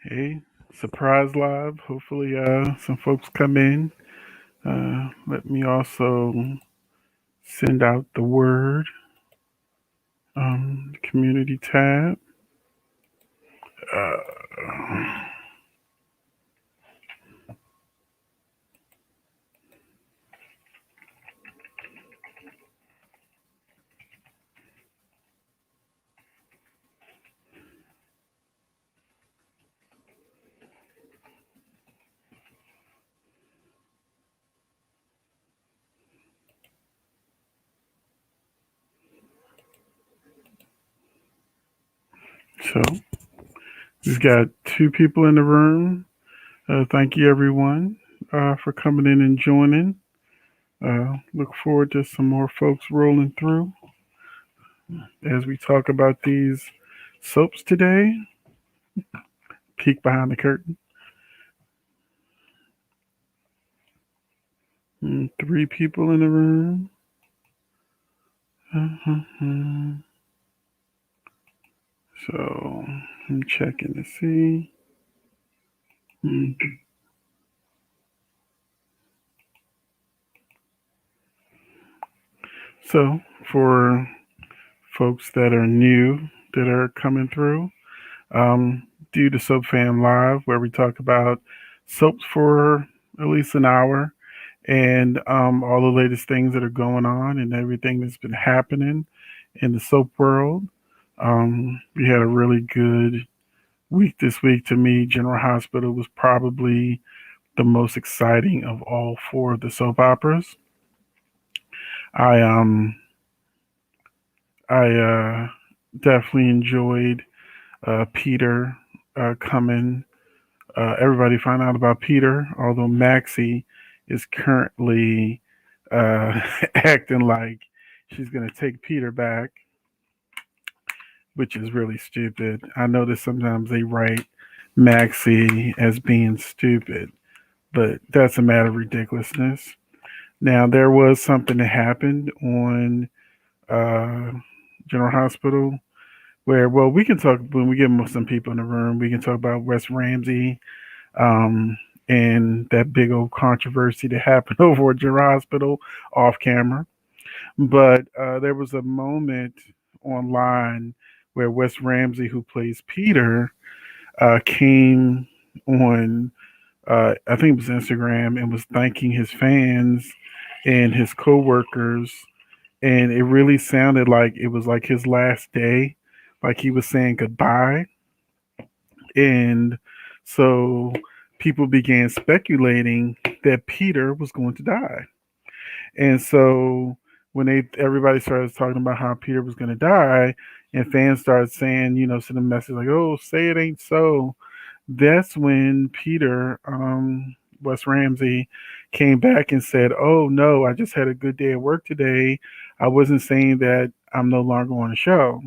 Hey, surprise live. Hopefully, some folks come in. Let me also send out the word. Community tab. Uh, so, we've got two people in the room. Thank you, everyone, for coming in and joining. Look forward to some more folks rolling through as we talk about these soaps today. Peek behind the curtain. Three people in the room. So I'm checking to see. Mm. So for folks that are new that are coming through, do the Soap Fam Live where we talk about soaps for at least an hour and all the latest things that are going on and everything that's been happening in the soap world. We had a really good week this week. To me, General Hospital was probably the most exciting of all four of the soap operas. I I definitely enjoyed Peter coming. Everybody found out about Peter, although Maxie is currently acting like she's going to take Peter back, which is really stupid. I notice sometimes they write Maxie as being stupid, but that's a matter of ridiculousness. Now, there was something that happened on uh, General Hospital where, well, we can talk when we get some people in the room. We can talk about Wes Ramsey um, and that big old controversy that happened over at General Hospital off camera. But there was a moment online where Wes Ramsey, who plays Peter, came on, I think it was Instagram, and was thanking his fans and his coworkers, and it really sounded like it was like his last day, like he was saying goodbye. And so people began speculating that Peter was going to die. And so when everybody started talking about how Peter was going to die, and fans started saying, sending a message like, "Oh, say it ain't so." That's when Peter, Wes Ramsey, came back and said, "Oh no, I just had a good day at work today. I wasn't saying that I'm no longer on the show."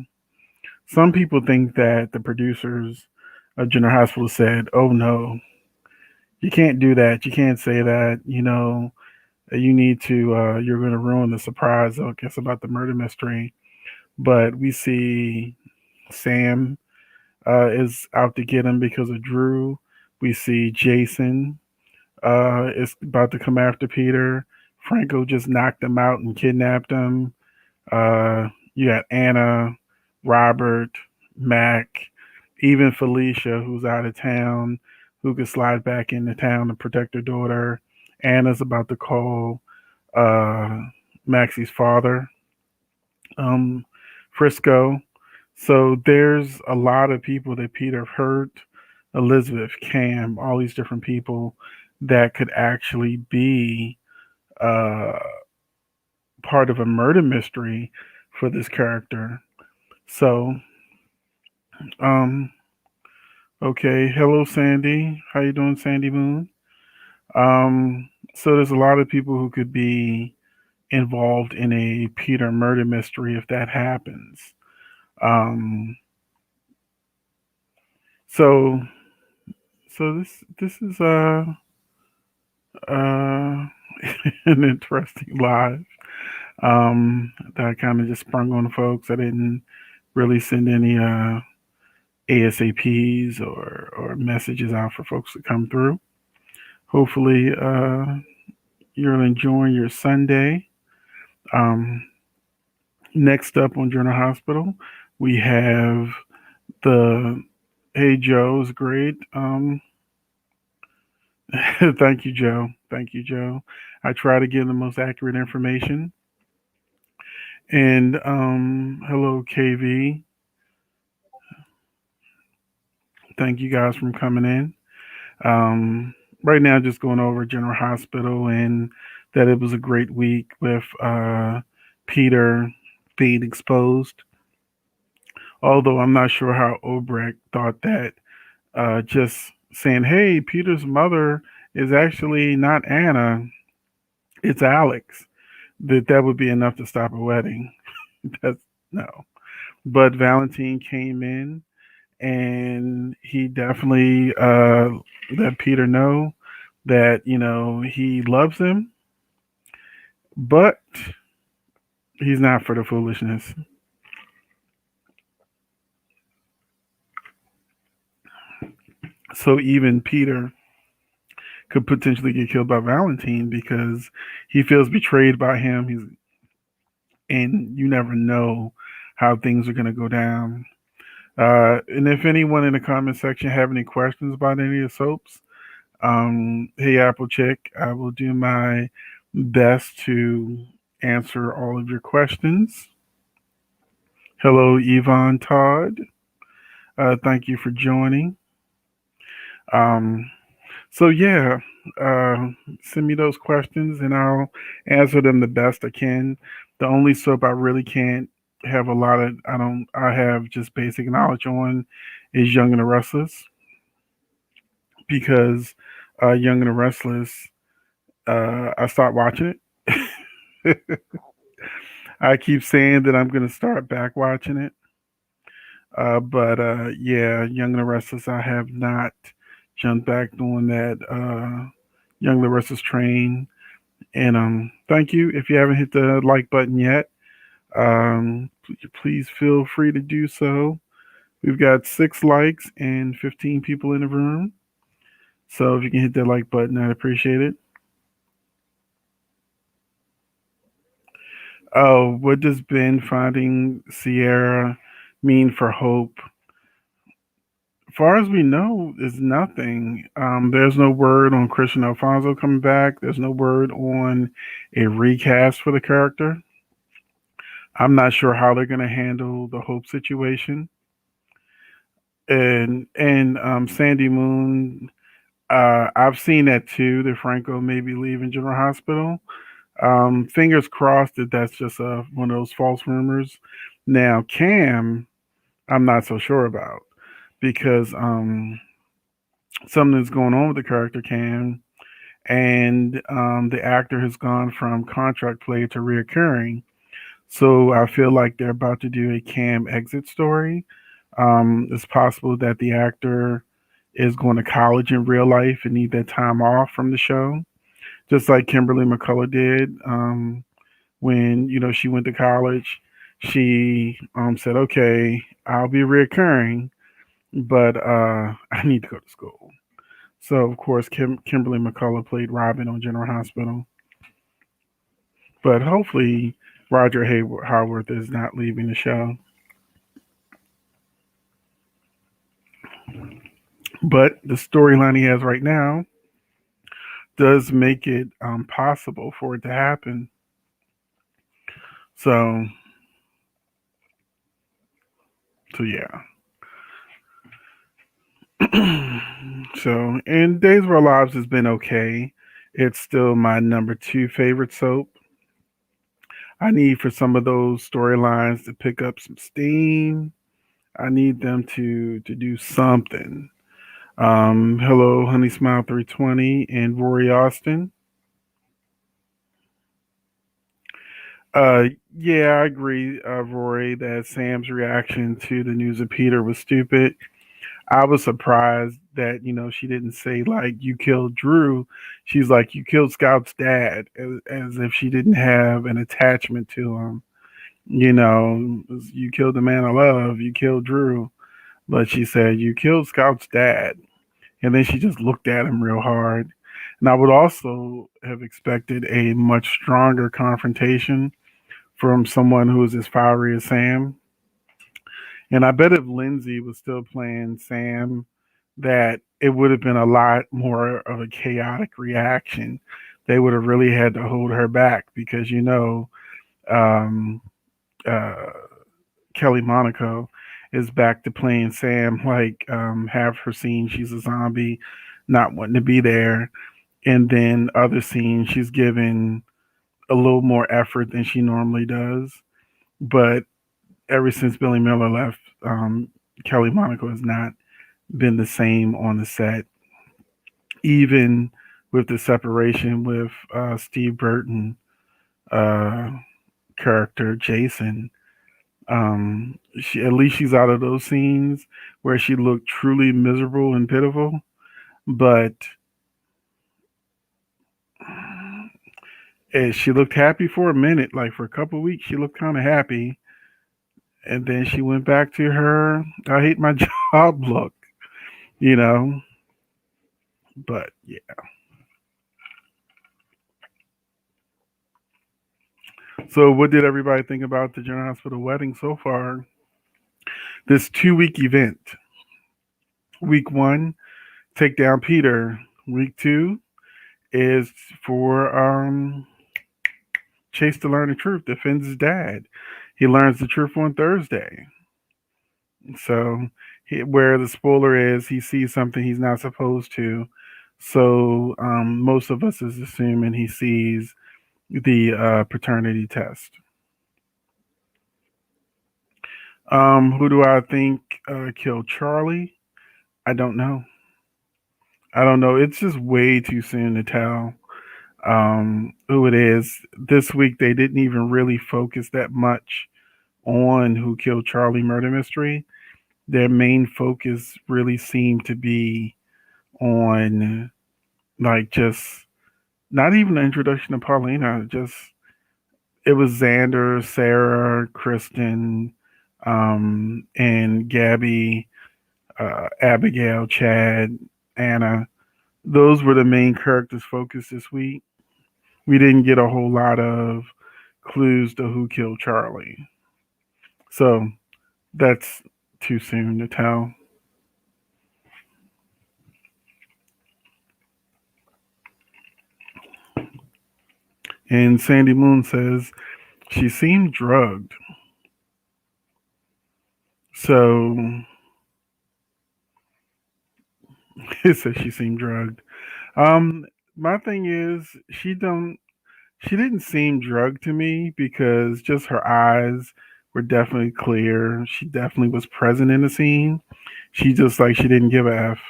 Some people think that the producers of General Hospital said, "Oh no, you can't do that. You can't say that. You need to. You're going to ruin the surprise. I guess about the murder mystery." But we see Sam is out to get him because of Drew. We see Jason is about to come after Peter. Franco just knocked him out and kidnapped him. You got Anna, Robert, Mac, even Felicia, who's out of town, who could slide back into town to protect her daughter. Anna's about to call uh, Maxie's father, um, Frisco. So there's a lot of people that Peter hurt, Elizabeth, Cam, all these different people that could actually be uh, part of a murder mystery for this character. So, um, okay, hello Sandy, how you doing, Sandy Moon? So there's a lot of people who could be involved in a Peter murder mystery if that happens. Um, so So this is uh an interesting live that kind of just sprung on folks. I didn't really send any ASAPs or messages out for folks to come through. Hopefully, you're enjoying your Sunday. Um, Next up on Journal Hospital, we have the Hey Joe is great. Thank you, Joe. Thank you, Joe. I try to give the most accurate information. And hello, KV. Thank you guys for coming in. Um, right now, just going over General Hospital and that it was a great week with Peter being exposed. Although I'm not sure how Obrecht thought that just saying, hey, Peter's mother is actually not Anna, it's Alex, that would be enough to stop a wedding. That's no. But Valentine came in and he definitely let Peter know that he loves him, but he's not for the foolishness. So even Peter could potentially get killed by Valentine because he feels betrayed by him. He's and you never know how things are going to go down. And if anyone in the comment section have any questions about any of the soaps, hey Applechick, I will do my best to answer all of your questions. Hello, Yvonne Todd. Thank you for joining. Um, so yeah, uh, send me those questions and I'll answer them the best I can. The only soap I really can't have a lot of, I have just basic knowledge on is Young and the Restless because Young and the Restless, I stopped watching it. I keep saying that I'm going to start back watching it. But yeah, Young and the Restless, I have not jumped back on that Young and the Restless train. And thank you. If you haven't hit the like button yet, please feel free to do so. We've got 6 likes and 15 people in the room. So if you can hit that like button, I'd appreciate it. Oh, what does Ben finding Sierra mean for Hope? Far as we know, is nothing. There's no word on Christian Alfonso coming back. There's no word on a recast for the character. I'm not sure how they're going to handle the Hope situation. And Sandy Moon, I've seen that too. That Franco may be leaving General Hospital. Fingers crossed that that's just one of those false rumors. Now Cam, I'm not so sure about because something's going on with the character Cam, and the actor has gone from contract play to reoccurring. So I feel like they're about to do a Cam exit story. It's possible that the actor is going to college in real life and need that time off from the show, just like Kimberly McCullough did when she went to college. She said, "Okay, I'll be reoccurring, but I need to go to school." So of course, Kimberly McCullough played Robin on General Hospital, but hopefully Roger Haworth is not leaving the show. But the storyline he has right now does make it possible for it to happen. So, so yeah. So, and Days of Our Lives has been okay. It's still my number 2 favorite soap. I need for some of those storylines to pick up some steam. I need them to do something. Hello, Honey Smile 320 and Rory Austin. Uh, yeah, I agree, Rory, that Sam's reaction to the news of Peter was stupid. I was surprised that she didn't say like you killed Drew. She's like you killed Scout's dad, as if she didn't have an attachment to him. You killed the man I love. You killed Drew, but she said you killed Scout's dad, and then she just looked at him real hard. And I would also have expected a much stronger confrontation from someone who is as fiery as Sam. And I bet if Lindsay was still playing Sam, that it would have been a lot more of a chaotic reaction. They would have really had to hold her back because um, uh, Kelly Monaco is back to playing Sam like half her scene she's a zombie, not wanting to be there, and then other scenes she's given a little more effort than she normally does. But ever since Billy Miller left, Kelly Monaco has not been the same on the set, even with the separation with Steve Burton uh, character Jason. At least she's out of those scenes where she looked truly miserable and pitiful. But she looked happy for a minute, like for a couple of weeks, she looked kind of happy, and then she went back to her "I hate my job" look, you know. But yeah. So, what did everybody think about the General Hospital wedding so far? This 2 week event. Week one, take down Peter. Week two is for Chase to learn the truth, defends his dad. He learns the truth on Thursday. So, where the spoiler is, he sees something he's not supposed to. So, most of us is assuming he sees the paternity test. Who do I think killed Charlie? I don't know. I don't know. It's just way too soon to tell who it is. This week, they didn't even really focus that much on who killed Charlie murder mystery. Their main focus really seemed to be on, like, just not even the introduction of Paulina. Just it was Xander, Sarah, Kristen, and Gabby, Abigail, Chad, Anna. Those were the main characters focused this week. We didn't get a whole lot of clues to who killed Charlie. So that's too soon to tell. And Sandy Moon says she seemed drugged. So it says she seemed drugged. Um, my thing is she didn't seem drugged to me because just her eyes were definitely clear. She definitely was present in the scene. She just like she didn't give a f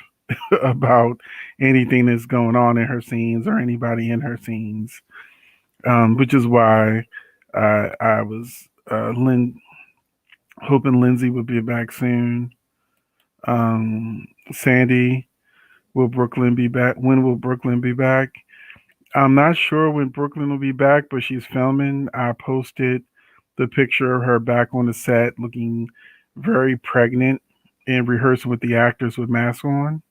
about anything that's going on in her scenes or anybody in her scenes, which is why I was hoping Lindsay would be back soon. Sandy, will Brooklyn be back? When will Brooklyn be back? I'm not sure when Brooklyn will be back, but she's filming. I posted the picture of her back on the set looking very pregnant and rehearsing with the actors with masks on.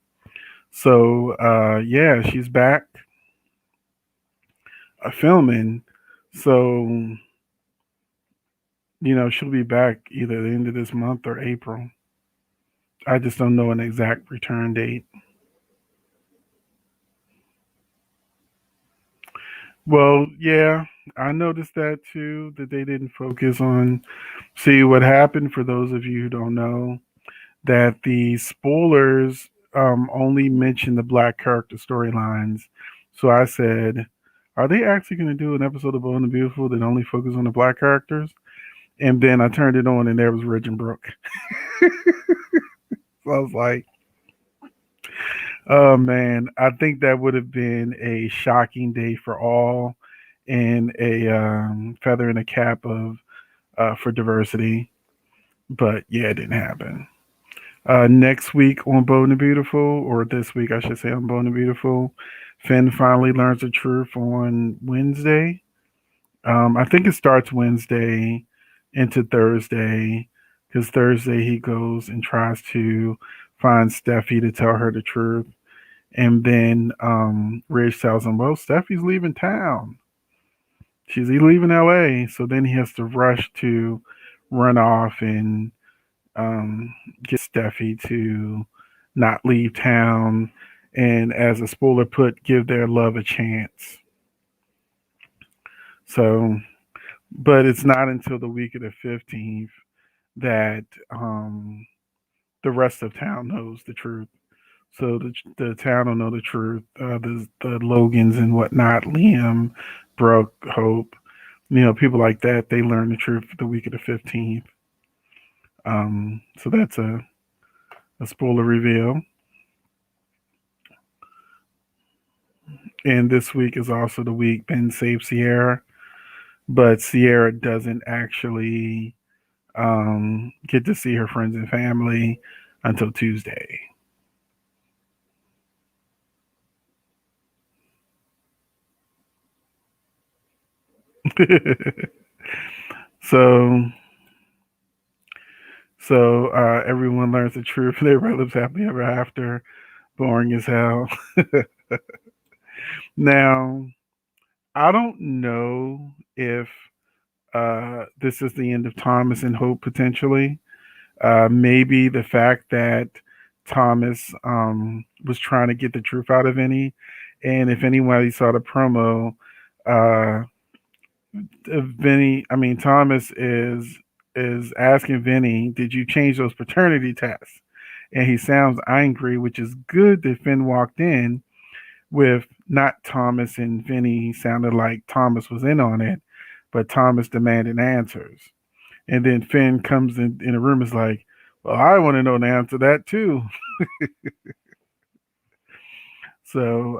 So, yeah, she's back filming. So, she'll be back either the end of this month or April. I just don't know an exact return date. Well, yeah, I noticed that too, that they didn't focus on. See, what happened for those of you who don't know, that the spoilers only mention the black character storylines. So I said, are they actually going to do an episode of Bold and the Beautiful that only focus on the black characters? And then I turned it on and there was Ridge and Brooke. So I was like, oh man, I think that would have been a shocking day for all and a feather in the cap of for diversity. But yeah, it didn't happen. Next week on Bold and Beautiful, or this week I should say on Bold and Beautiful, Finn finally learns the truth on Wednesday. I think it starts Wednesday into Thursday, because Thursday he goes and tries to find Steffi to tell her the truth. And then Ridge tells him, well, Steffi's leaving town. She's leaving LA. So then he has to rush to run off and get Steffi to not leave town. And as a spoiler put, give their love a chance. So, but it's not until the week of the 15th that the rest of town knows the truth. So the town will know the truth. The Logans and whatnot, Liam, Brooke, Hope, people like that. They learn the truth the week of the 15th. So that's a spoiler reveal. And this week is also the week Ben saves Sierra, but Sierra doesn't actually get to see her friends and family until Tuesday. so so everyone learns the truth and everybody lives happily ever after. Boring as hell. Now, I don't know if this is the end of Thomas and Hope potentially. Maybe the fact that Thomas was trying to get the truth out of Vinny, and if anybody saw the promo, uh, Thomas is asking Vinny, "Did you change those paternity tests?" And he sounds angry, which is good that Finn walked in with not Thomas and Vinny. He sounded like Thomas was in on it, but Thomas demanded answers. And then Finn comes in the room is like, well, I want to know the answer to that too. So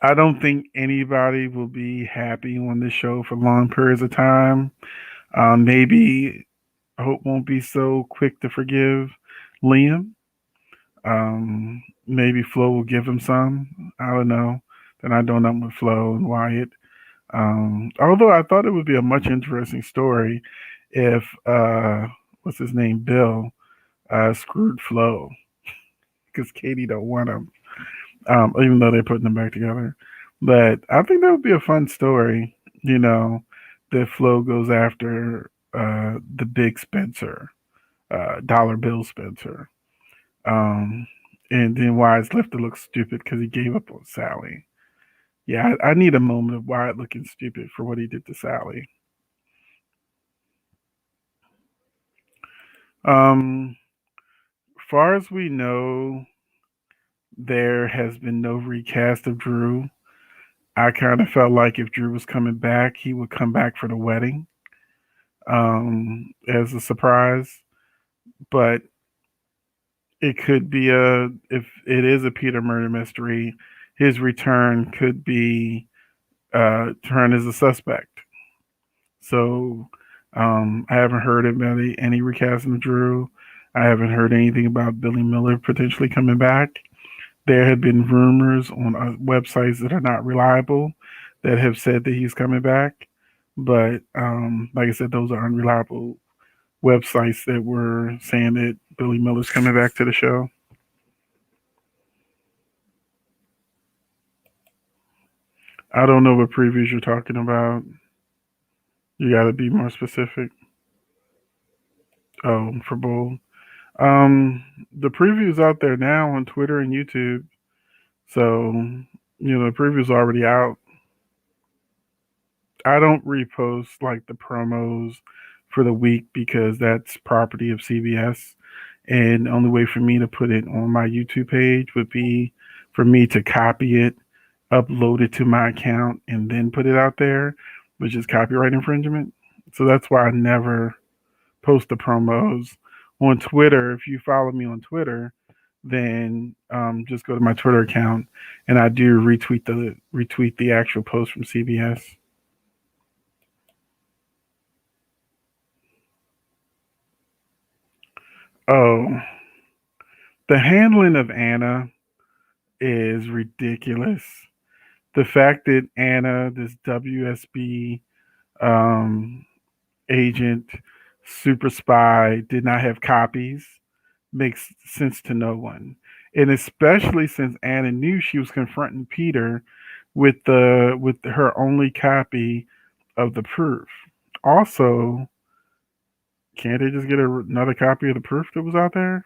I don't think anybody will be happy on this show for long periods of time. Maybe Hope won't be so quick to forgive Liam. Maybe Flo will give him some. I don't know. Then I don't know with Flo and Wyatt. Although I thought it would be a much interesting story if what's his name, Bill, screwed Flo because Katie don't want him, even though they're putting them back together. But I think that would be a fun story. You know, that Flo goes after the big Spencer, dollar bill Spencer, um, and then Wyatt's left to look stupid because he gave up on Sally. Yeah, I need a moment of Wyatt looking stupid for what he did to Sally. Um, far as we know, there has been no recast of Drew. I kind of felt like if Drew was coming back, he would come back for the wedding as a surprise. But it could be if it is a Peter murder mystery, his return could be turned as a suspect. So I haven't heard about any recasting of Drew. I haven't heard anything about Billy Miller potentially coming back. There have been rumors on websites that are not reliable that have said that he's coming back. But like I said, those are unreliable websites that were saying that Billy Miller's coming back to the show. I don't know what previews you're talking about. You got to be more specific. Oh, for bold. The preview's out there now on Twitter and YouTube. So, the preview's already out. I don't repost like the promos for the week because that's property of CBS. And the only way for me to put it on my YouTube page would be for me to copy it, upload it to my account, and then put it out there, which is copyright infringement. So that's why I never post the promos on Twitter. If you follow me on Twitter, then just go to my Twitter account, and I do retweet the actual post from CBS. Oh, the handling of Anna is ridiculous. The fact that Anna, this WSB um, agent, super spy, did not have copies makes sense to no one. And especially since Anna knew she was confronting Peter with her only copy of the proof. Also, can't they just get another copy of the proof that was out there?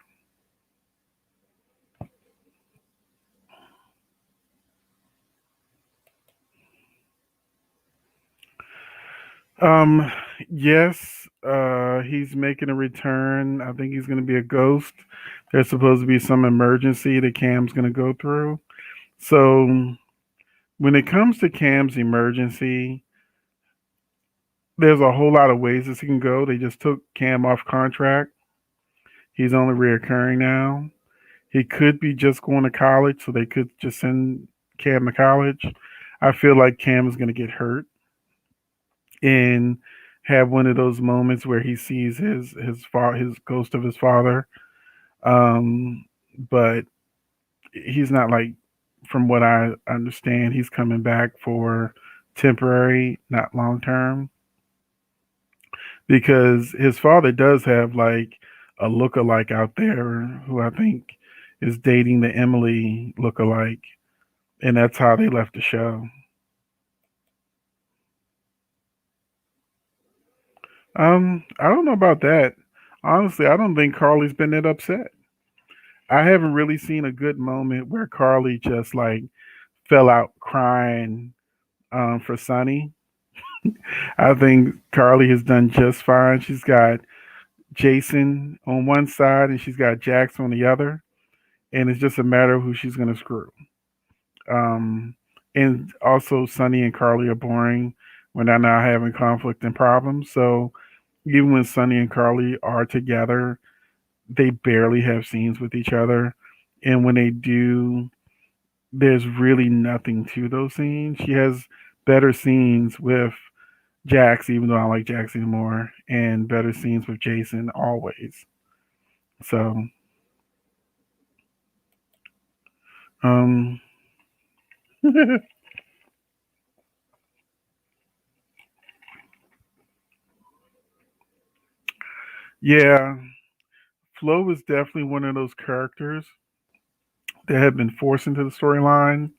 Um, yes, he's making a return. I think he's going to be a ghost. There's supposed to be some emergency that Cam's going to go through. So when it comes to Cam's emergency, there's a whole lot of ways this can go. They just took Cam off contract. He's only reoccurring now. He could be just going to college, so they could just send Cam to college. I feel like Cam is going to get hurt and have one of those moments where he sees his ghost of his father. Um, but he's not like, from what I understand, he's coming back for temporary, not long term, because his father does have like a lookalike out there who I think is dating the Emily lookalike, and that's how they left the show. I don't know about that. Honestly, I don't think Carly's been that upset. I haven't really seen a good moment where Carly just like fell out crying for Sonny. I think Carly has done just fine. She's got Jason on one side and she's got Jax on the other, and it's just a matter of who she's going to screw. Um, and also, Sonny and Carly are boring when they're not having conflict and problems. So even when Sonny and Carly are together, they barely have scenes with each other. And when they do, there's really nothing to those scenes. She has better scenes with Jax, even though I don't like Jax anymore, and better scenes with Jason always. So, um, yeah, Flo is definitely one of those characters that have been forced into the storyline.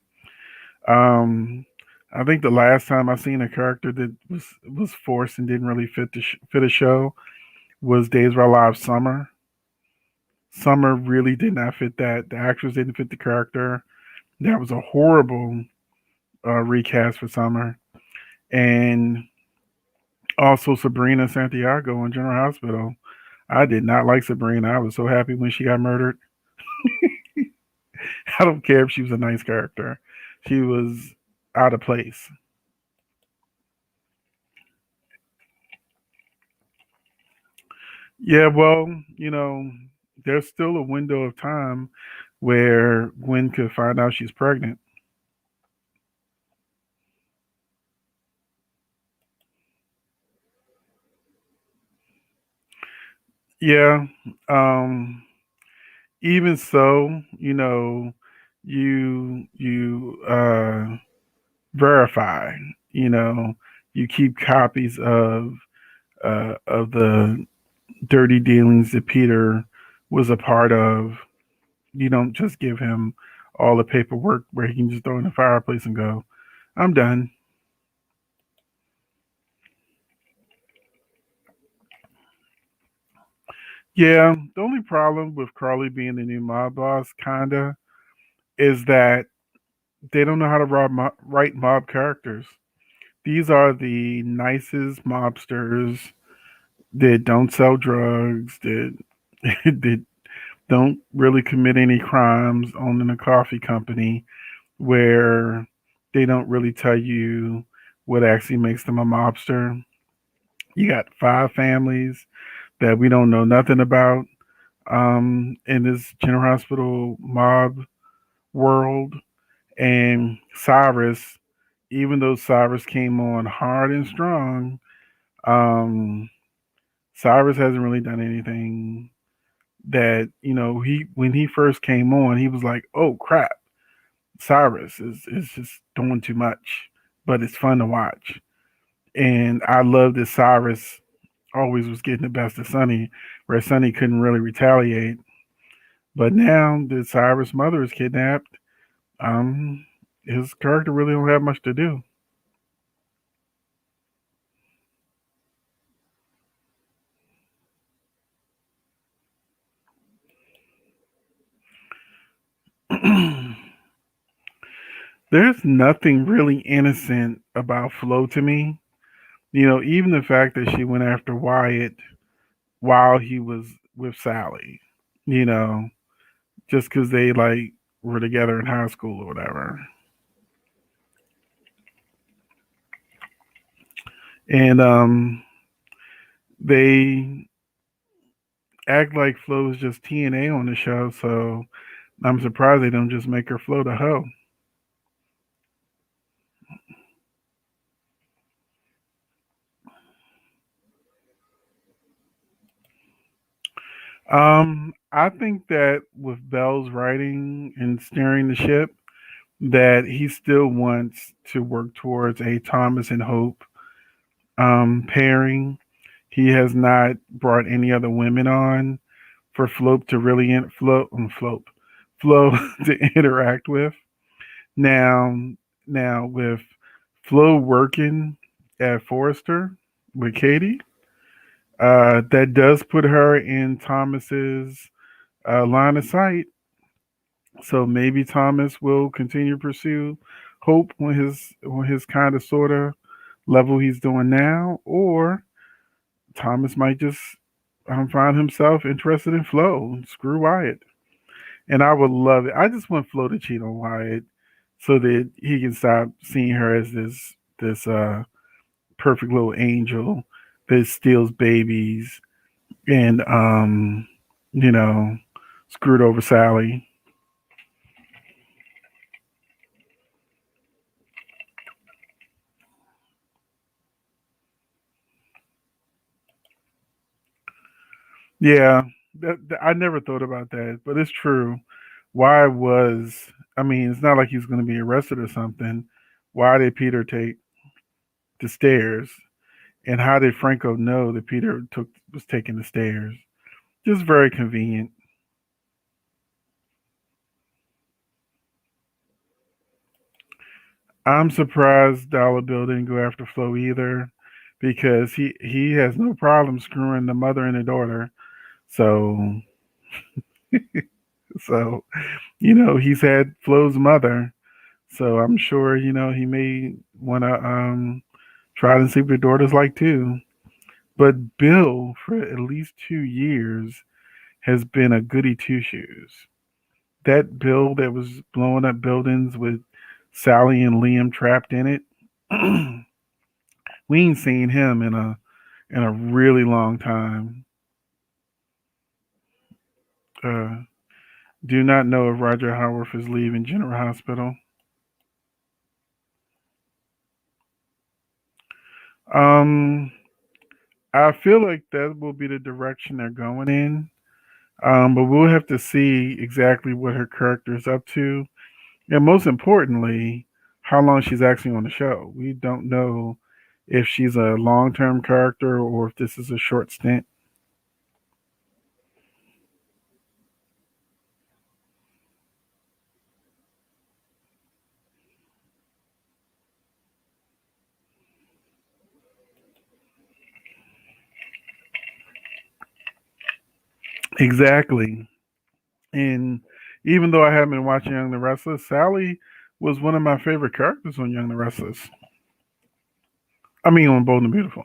Um, I think the last time I seen a character that was forced and didn't really fit a show was Days of Our Lives Summer. Summer really did not fit that. The actress didn't fit the character. That was a horrible recast for Summer. And also Sabrina Santiago in General Hospital. I did not like Sabrina. I was so happy when she got murdered. I don't care if she was a nice character. She was out of place. Yeah, well, there's still a window of time where Gwen could find out she's pregnant. Yeah. Um, even so, you verify, you know, you keep copies of the dirty dealings that Peter was a part of. You don't just give him all the paperwork where he can just throw in the fireplace and go, I'm done. Yeah, the only problem with Carly being the new mob boss, kinda, is that they don't know how to write mob characters. These are the nicest mobsters that don't sell drugs, that that don't really commit any crimes, owning a coffee company, where they don't really tell you what actually makes them a mobster. You got five families that we don't know nothing about in this General Hospital mob world. And Cyrus, even though Cyrus came on hard and strong, um, Cyrus hasn't really done anything that he when he first came on, he was like, "Oh crap, Cyrus is just doing too much," but it's fun to watch. And I love that Cyrus always was getting the best of Sonny, where Sonny couldn't really retaliate. But now that Cyrus' mother is kidnapped, um, his character really don't have much to do. There's nothing really innocent about Flo to me. Even the fact that she went after Wyatt while he was with Sally, you know, just because they like were together in high school or whatever. And they act like Flo is just TNA on the show, so I'm surprised they don't just make her Flo the hoe. I think that with Bell's writing and steering the ship, that he still wants to work towards a Thomas and Hope pairing. He has not brought any other women on for Flope to really Flo to interact with. Now, now with Flo working at Forrester with Katie, that does put her in Thomas's line of sight. So maybe Thomas will continue to pursue Hope on his kind of sort of level he's doing now, or Thomas might just find himself interested in Flo. Screw Wyatt. And I would love it. I just want Flo to cheat on Wyatt so that he can stop seeing her as this perfect little angel that steals babies and you know screwed over Sally. Yeah, I never thought about that, but it's true. Why was I mean? It's not like he's going to be arrested or something. Why did Peter take the stairs? And how did Franco know that Peter took was taking the stairs? Just very convenient. I'm surprised Dollar Bill didn't go after Flo either, because he has no problem screwing the mother and the daughter. So so he's had Flo's mother. So I'm sure he may want to try to see what the daughter's like too. But Bill, for at least 2 years, has been a goody two shoes. That Bill that was blowing up buildings with Sally and Liam trapped in it. We ain't seen him in a really long time. Uh, do not know if Roger Howarth is leaving General Hospital. Um, I feel like that will be the direction they're going in. But we'll have to see exactly what her character is up to, and most importantly, how long she's actually on the show. We don't know if she's a long-term character or if this is a short stint. Exactly. And even though I haven't been watching Young the Restless, Sally was one of my favorite characters on Young the Restless. I mean, on Bold and Beautiful.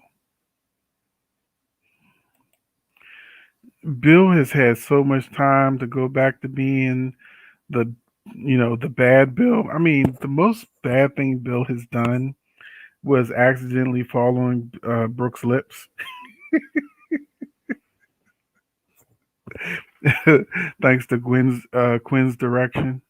Bill has had so much time to go back to being the, the bad Bill. I mean, the most bad thing Bill has done was accidentally following Brooke's lips, thanks to Quinn's direction.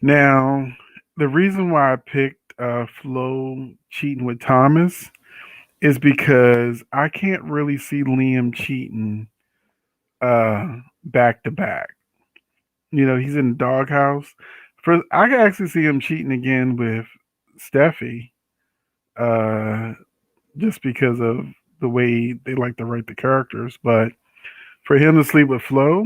Now, the reason why I picked Flo cheating with Thomas is because I can't really see Liam cheating back to back. He's in the doghouse. I can actually see him cheating again with Steffi, uh, just because of the way they like to write the characters. But for him to sleep with Flo,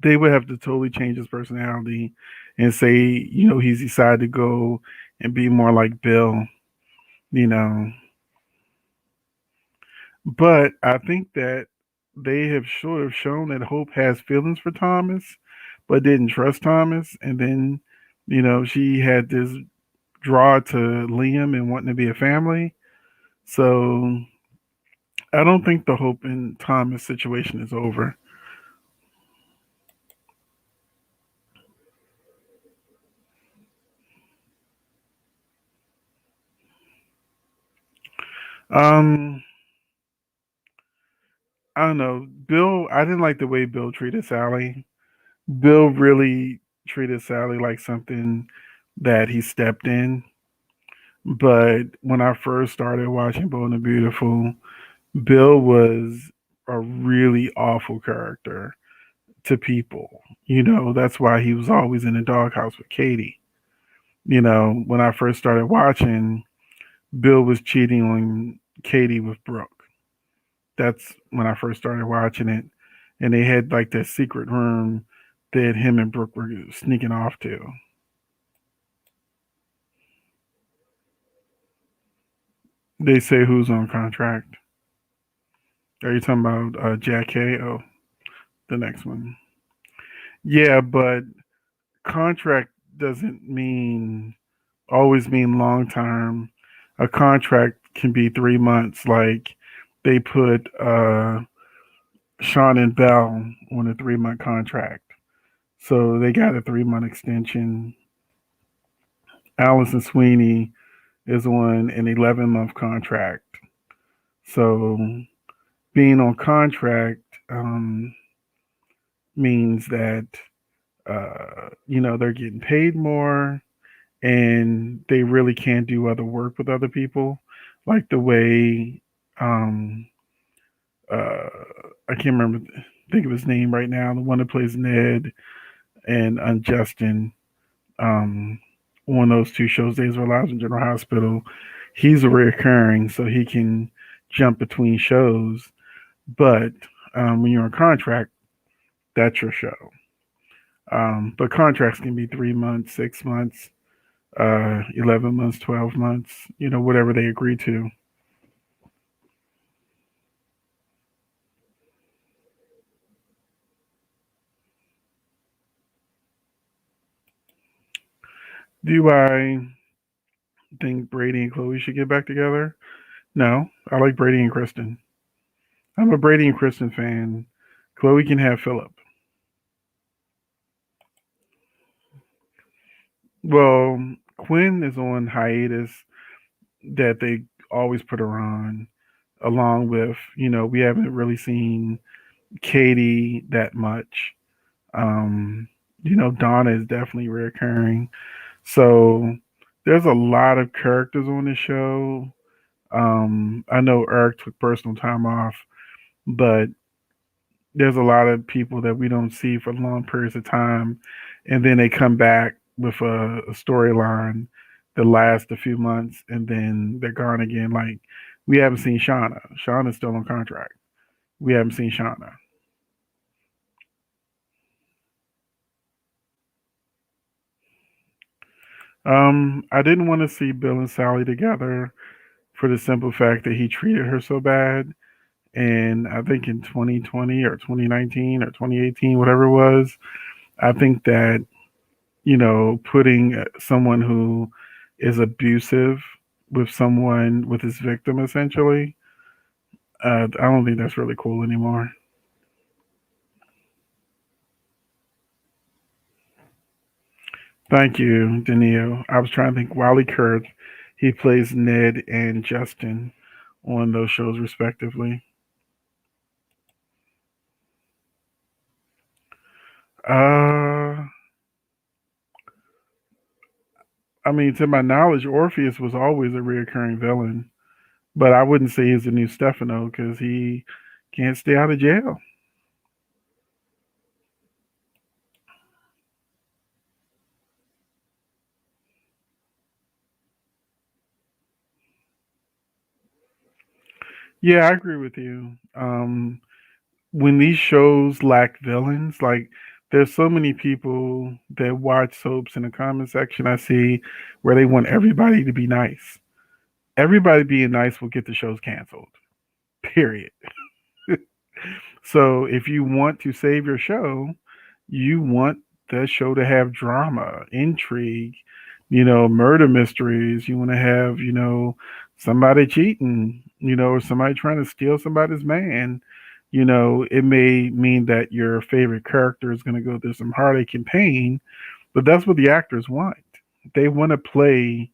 they would have to totally change his personality and say, he's decided to go and be more like Bill, you know. But I think that they have sort of shown that Hope has feelings for Thomas, but didn't trust Thomas. And then, she had this draw to Liam and wanting to be a family. So I don't think the Hope and Thomas situation is over. Um, I don't know. Bill, I didn't like the way Bill treated Sally. Bill really treated Sally like something that he stepped in. But when I first started watching Bold and the Beautiful, Bill was a really awful character to people. That's why he was always in the doghouse with Katie. When I first started watching, Bill was cheating on Katie with Brooke. That's when I first started watching it. And they had like that secret room that him and Brooke were sneaking off to. They say who's on contract. Are you talking about Jack K? Oh, the next one. Yeah, but contract doesn't mean always mean long term. A contract can be 3 months. Like they put Sean and Bell on a 3 month contract, so they got a 3 month extension. Allison Sweeney is on an 11-month contract. So being on contract means that they're getting paid more and they really can't do other work with other people, like the way uh, I can't remember think of his name right now. The one that plays Ned and Justin um, on those two shows, Days of Our Lives and General Hospital. He's a reoccurring, so he can jump between shows. But when you're on contract, that's your show. But contracts can be 3 months, 6 months, 11 months, 12 months, whatever they agree to. Do I think Brady and Chloe should get back together? No, I like Brady and Kristen. I'm a Brady and Kristen fan. Chloe can have Philip. Well, Quinn is on hiatus that they always put her on, along with, we haven't really seen Katie that much. Um, Donna is definitely recurring. So there's a lot of characters on the show. I know Eric took personal time off, but there's a lot of people that we don't see for long periods of time, and then they come back with a storyline that lasts a few months, and then they're gone again. Like we haven't seen Shauna. Shauna's still on contract. We haven't seen Shauna. I didn't want to see Bill and Sally together for the simple fact that he treated her so bad. And I think in 2020 or 2019 or 2018, whatever it was, I think that putting someone who is abusive with someone with his victim essentially, I don't think that's really cool anymore. Thank you, Danilo. I was trying to think. Wiley Kurth, he plays Ned and Justin on those shows respectively. Uh, I mean, to my knowledge, Orpheus was always a reoccurring villain, but I wouldn't say he's the new Stefano because he can't stay out of jail. Yeah, I agree with you. When these shows lack villains, like there's so many people that watch soaps in the comment section I see where they want everybody to be nice. Everybody being nice will get the shows canceled. Period. So if you want to save your show, you want the show to have drama, intrigue, murder mysteries. You want to have, somebody cheating, or somebody trying to steal somebody's man. It may mean that your favorite character is going to go through some heartache and pain, but that's what the actors want. They want to play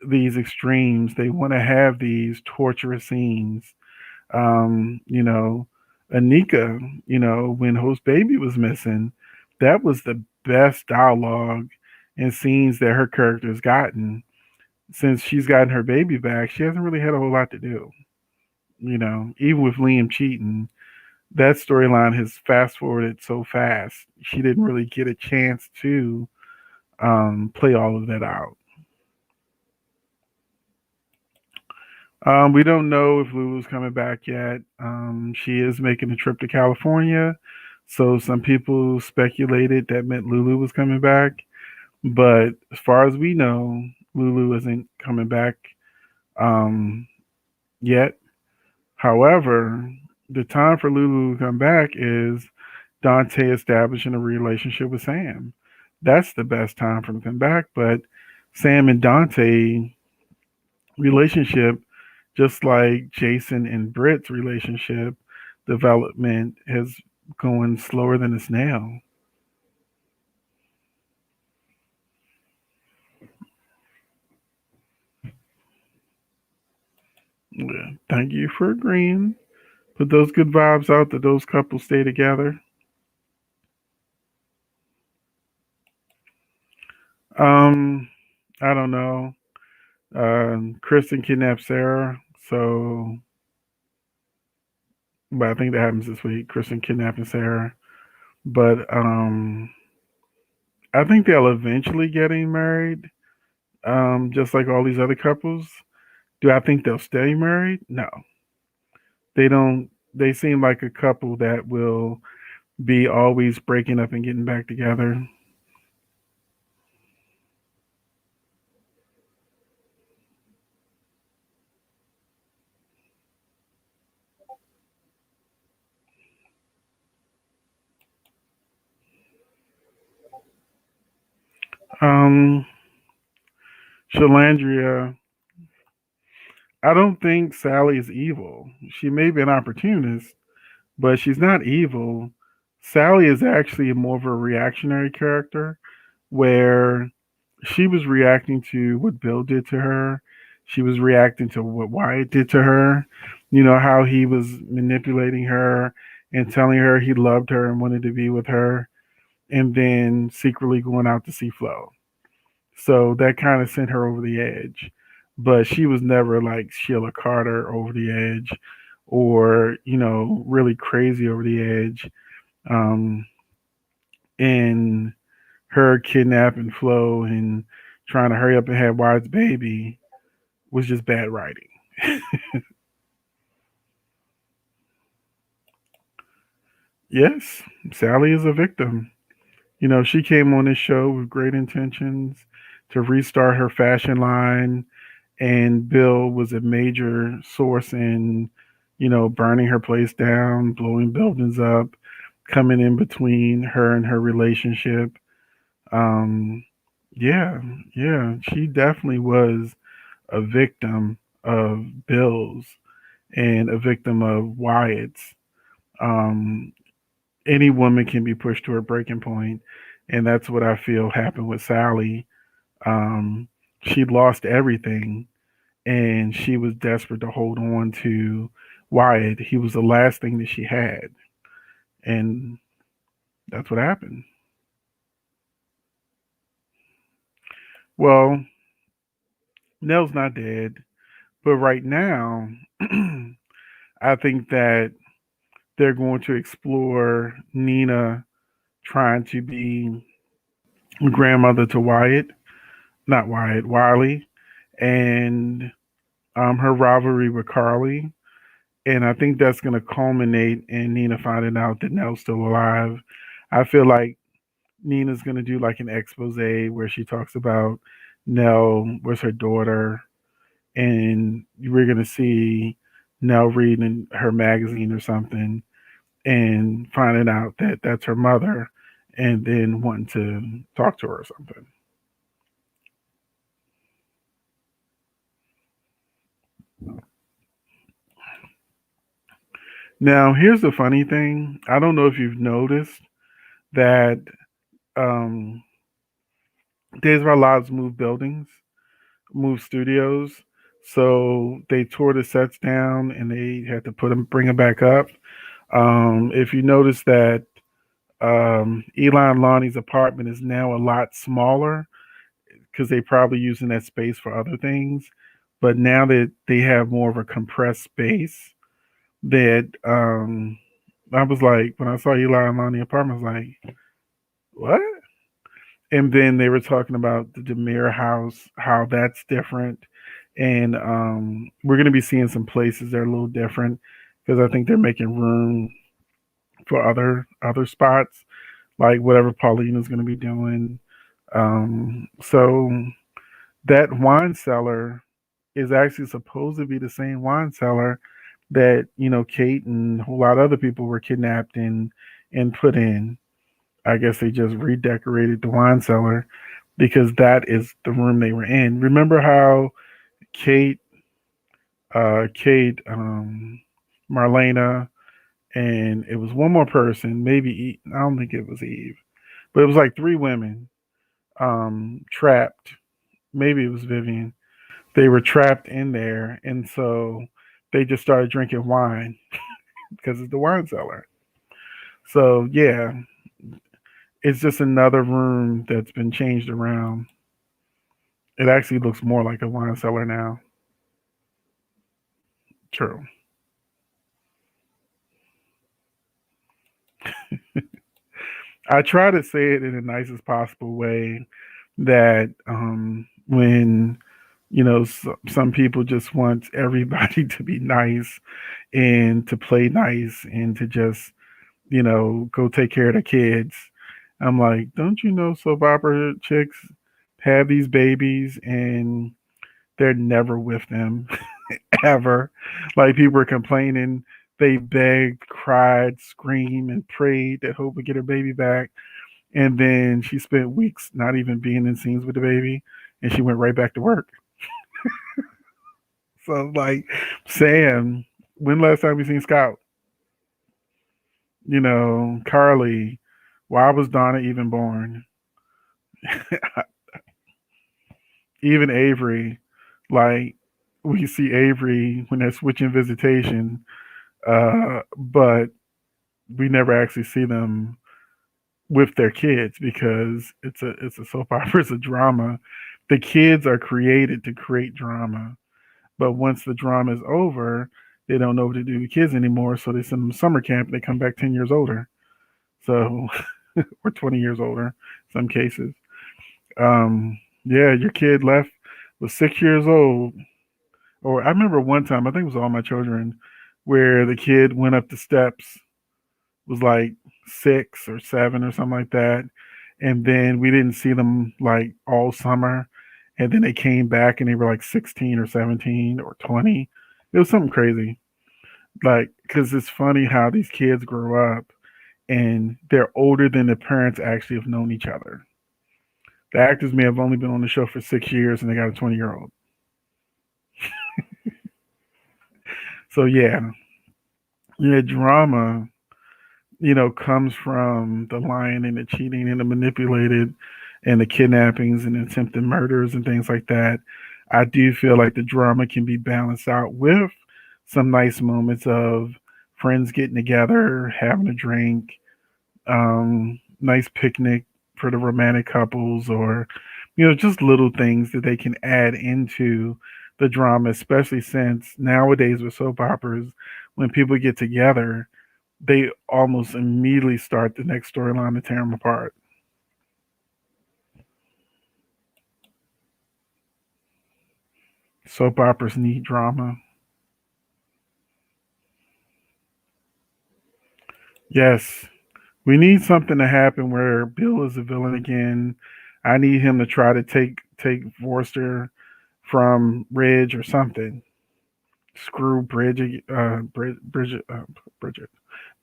these extremes. They want to have these torturous scenes. You know, Anika, when Host Baby was missing, that was the best dialogue and scenes that her character's gotten. Since she's gotten her baby back, she hasn't really had a whole lot to do. Even with Liam cheating, that storyline has fast forwarded so fast. She didn't really get a chance to play all of that out. We don't know if Lulu's coming back yet. She is making a trip to California, so some people speculated that meant Lulu was coming back. But as far as we know, Lulu isn't coming back um, yet. However, the time for Lulu to come back is Dante establishing a relationship with Sam. That's the best time for him to come back. But Sam and Dante relationship, just like Jason and Britt's relationship development, has going slower than a snail. Yeah. Thank you for agreeing. Put those good vibes out that those couples stay together. Um, I don't know. Kristen kidnapped Sarah, so but I think that happens this week. Kristen kidnapping Sarah, but I think they'll eventually getting married. Just like all these other couples. Do I think they'll stay married? No, they don't. They seem like a couple that will be always breaking up and getting back together. Um, Shalandria, I don't think Sally is evil. She may be an opportunist, but she's not evil. Sally is actually more of a reactionary character where she was reacting to what Bill did to her. She was reacting to what Wyatt did to her. How he was manipulating her and telling her he loved her and wanted to be with her, and then secretly going out to see Flo. So that kind of sent her over the edge. But she was never like Sheila Carter over the edge or, really crazy over the edge. Um, and her kidnapping Flo and trying to hurry up and have Wyatt's baby was just bad writing. Yes, Sally is a victim. She came on this show with great intentions to restart her fashion line, and Bill was a major source in, burning her place down, blowing buildings up, coming in between her and her relationship. Um, yeah, yeah, she definitely was a victim of Bill's and a victim of Wyatt's. Um, any woman can be pushed to her breaking point, and that's what I feel happened with Sally. Um, she lost everything, and she was desperate to hold on to Wyatt. He was the last thing that she had, and that's what happened. Well, Nell's not dead, but right now, I think that they're going to explore Nina trying to be grandmother to Wyatt, not Wyatt, Wiley, and her rivalry with Carly. And I think that's going to culminate in Nina finding out that Nell's still alive. I feel like Nina's going to do like an expose where she talks about Nell was her daughter, and we're going to see Nell reading her magazine or something and finding out that that's her mother and then wanting to talk to her or something. Now, here's the funny thing. I don't know if you've noticed that um, Days of Our Lives moved buildings, moved studios. So they tore the sets down and they had to bring them back up. If you notice that Eli and Lonnie's apartment is now a lot smaller because they probably using that space for other things. But now that they have more of a compressed space, that I was like, when I saw Eli and Lonnie apartment, I was like, what? And then they were talking about the Demir house, how that's different. And we're going to be seeing some places that are a little different because I think they're making room for other spots, like whatever Paulina's going to be doing. So that wine cellar is actually supposed to be the same wine cellar that Kate and a whole lot of other people were kidnapped and put in. I guess they just redecorated the wine cellar because that is the room they were in. Remember how Kate, Kate, Marlena, and it was one more person, maybe I don't think it was Eve, but it was like three women trapped. Maybe it was Vivian. They were trapped in there, and so they just started drinking wine because it's the wine cellar. So yeah, it's just another room that's been changed around. It actually looks more like a wine cellar now. True. I try to say it in the nicest possible way that when some people just want everybody to be nice and to play nice and to just go take care of the kids. I'm like, don't you know soap opera chicks have these babies and they're never with them ever. Like people are complaining, they begged, cried, screamed, and prayed that Hope would get her baby back. And then she spent weeks not even being in scenes with the baby, and she went right back to work. So like, Sam, when last time we seen Scout? Carly, why was Donna even born? Even Avery, like we see Avery when they're switching visitation, but we never actually see them with their kids because it's a soap opera, it's a drama. The kids are created to create drama, but once the drama is over, they don't know what to do with kids anymore, so they send them to summer camp and they come back 10 years older. So or 20 years older in some cases. Yeah, your kid left was 6 years old. Or I remember one time, I think it was All My Children, where the kid went up the steps, was like 6 or 7 or something like that. And then we didn't see them like all summer. And then they came back and they were like 16 or 17 or 20. It was something crazy. Like, because it's funny how these kids grow up and they're older than the parents actually have known each other. The actors may have only been on the show for 6 years and they got a 20-year old. So, yeah, yeah, drama comes from the lying and the cheating and the manipulated and the kidnappings and attempted murders and things like that. I do feel like the drama can be balanced out with some nice moments of friends getting together, having a drink, nice picnic for the romantic couples, or just little things that they can add into the drama, especially since nowadays with soap operas, when people get together, they almost immediately start the next storyline to tear them apart. Soap operas need drama. Yes, we need something to happen where Bill is a villain again. I need him to try to take Forrester from Ridge or something. Screw Bridget, Bridget,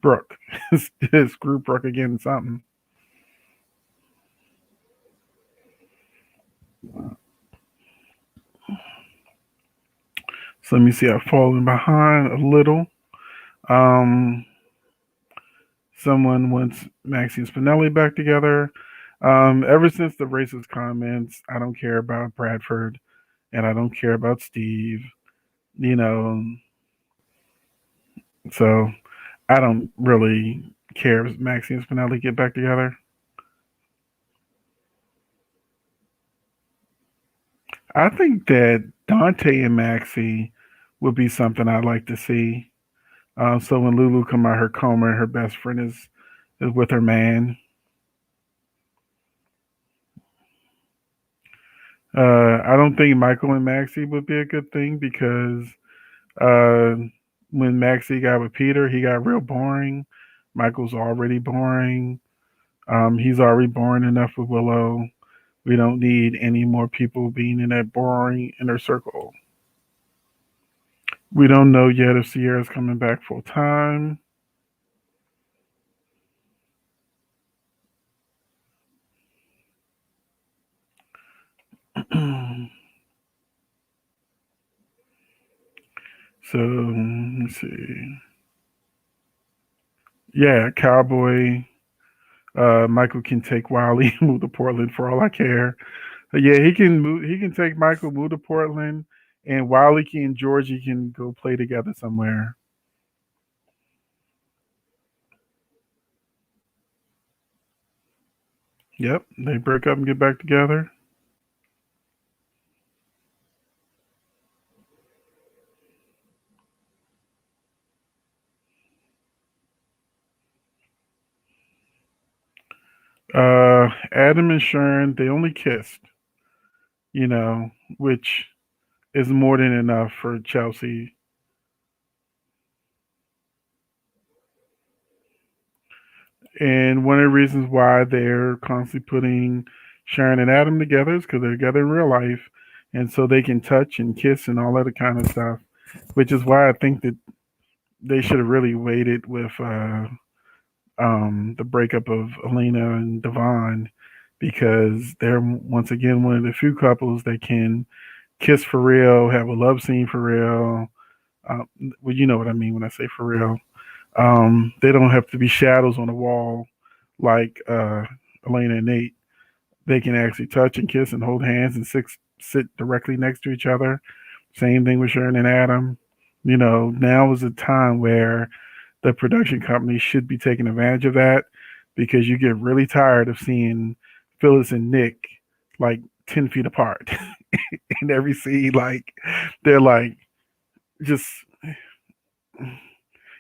Brooke. Screw Brooke again. Something. So let me see. I've fallen behind a little. Um, Someone wants Maxie and Spinelli back together. Ever since the racist comments, I don't care about Bradford and I don't care about Steve. You know, so I don't really care if Maxie and Spinelli get back together. I think that Dante and Maxie would be something I'd like to see. So when Lulu come out her coma, and her best friend is with her man. I don't think Michael and Maxie would be a good thing because uh, when Maxie got with Peter, he got real boring. Michael's already boring. He's already boring enough with Willow. We don't need any more people being in that boring inner circle. We don't know yet if Sierra's coming back full time. So let's see. Yeah, Cowboy. Michael can take Wiley and move to Portland for all I care. Yeah, he can move. He can take Michael, move to Portland, and Wiley and Georgie can go play together somewhere. Yep, they break up and get back together. Adam and Sharon, they only kissed, you know, which is more than enough for Chelsea. And one of the reasons why they're constantly putting Sharon and Adam together is because they're together in real life, and so they can touch and kiss and all that kind of stuff. Which is why I think that they should have really waited with the breakup of Elena and Devon because they're once again one of the few couples that can kiss for real, have a love scene for real. Well, you know what I mean when I say for real. They don't have to be shadows on the wall like Elena and Nate. They can actually touch and kiss and hold hands and sit directly next to each other. Same thing with Sharon and Adam. Now is a time where the production company should be taking advantage of that because you get really tired of seeing Phyllis and Nick like 10 feet apart in every scene. Like, they're like, just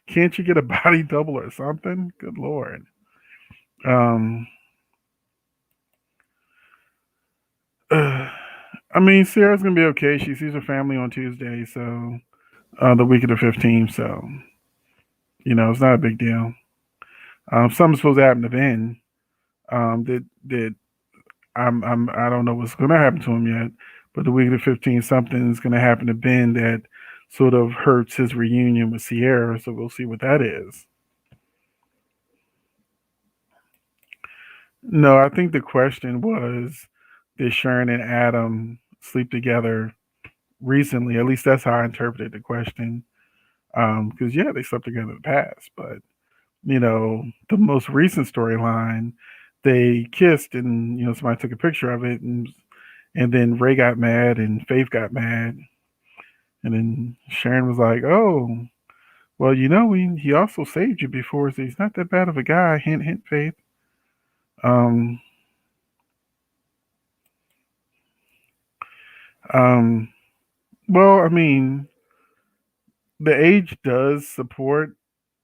can't you get a body double or something? Good Lord. Um, I mean, Sarah's gonna be okay. She sees her family on Tuesday, so the week of the 15th. So it's not a big deal. Something's supposed to happen to Ben. That I don't know what's gonna happen to him yet, but the week of the 15th, something's gonna happen to Ben that sort of hurts his reunion with Sierra. So we'll see what that is. No, I think the question was, did Sharon and Adam sleep together recently? At least that's how I interpreted the question. Because yeah, they slept together in the past, but the most recent storyline, they kissed, and somebody took a picture of it, and then Ray got mad and Faith got mad, and then Sharon was like, "Oh, well, he also saved you before, so he's not that bad of a guy." Hint, hint, Faith. Um, Um, well, I mean, the age does support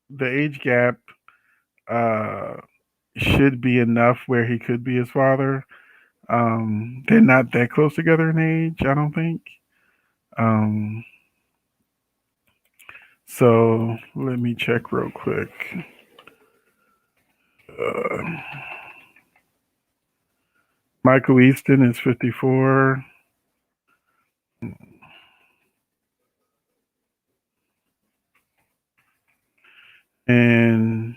the age gap. Uh, should be enough where he could be his father. They're not that close together in age, I don't think. Um, so let me check real quick. Uh, Michael Easton is 54, and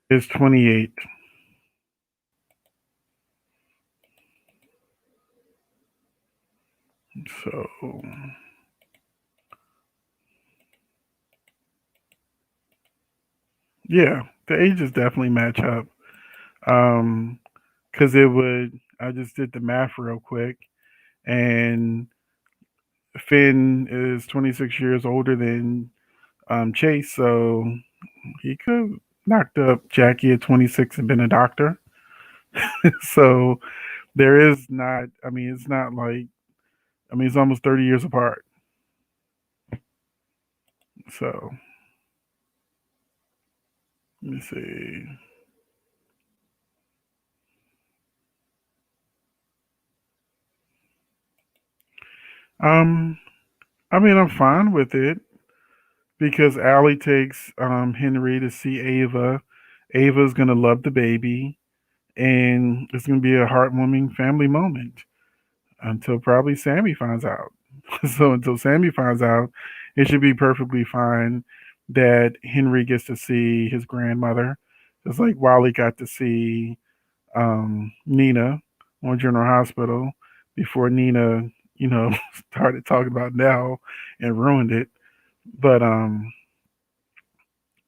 is 28. So yeah, the ages definitely match up. Um, because it would. I just did the math real quick, and Finn is 26 years older than Chase, so he could have knocked up Jackie at 26 and been a doctor. So there is not. I mean, it's not like. I mean, it's almost 30 years apart. So let me see. Um, I mean, I'm fine with it because Allie takes Henry to see Ava. Ava's gonna love the baby, and it's gonna be a heartwarming family moment until probably Sammy finds out. So until Sammy finds out, it should be perfectly fine that Henry gets to see his grandmother, just like Wally got to see Nina on General Hospital before Nina, started talking about Nell and ruined it. But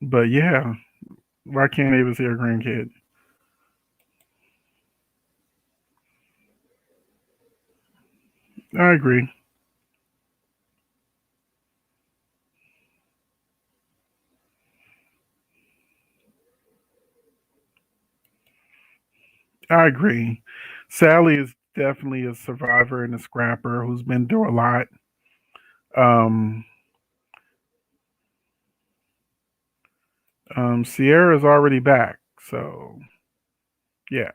but yeah, why can't Ava see her grandkid? I agree. I agree. Sally is definitely a survivor and a scrapper who's been through a lot. Um, Sierra's already back, so yeah.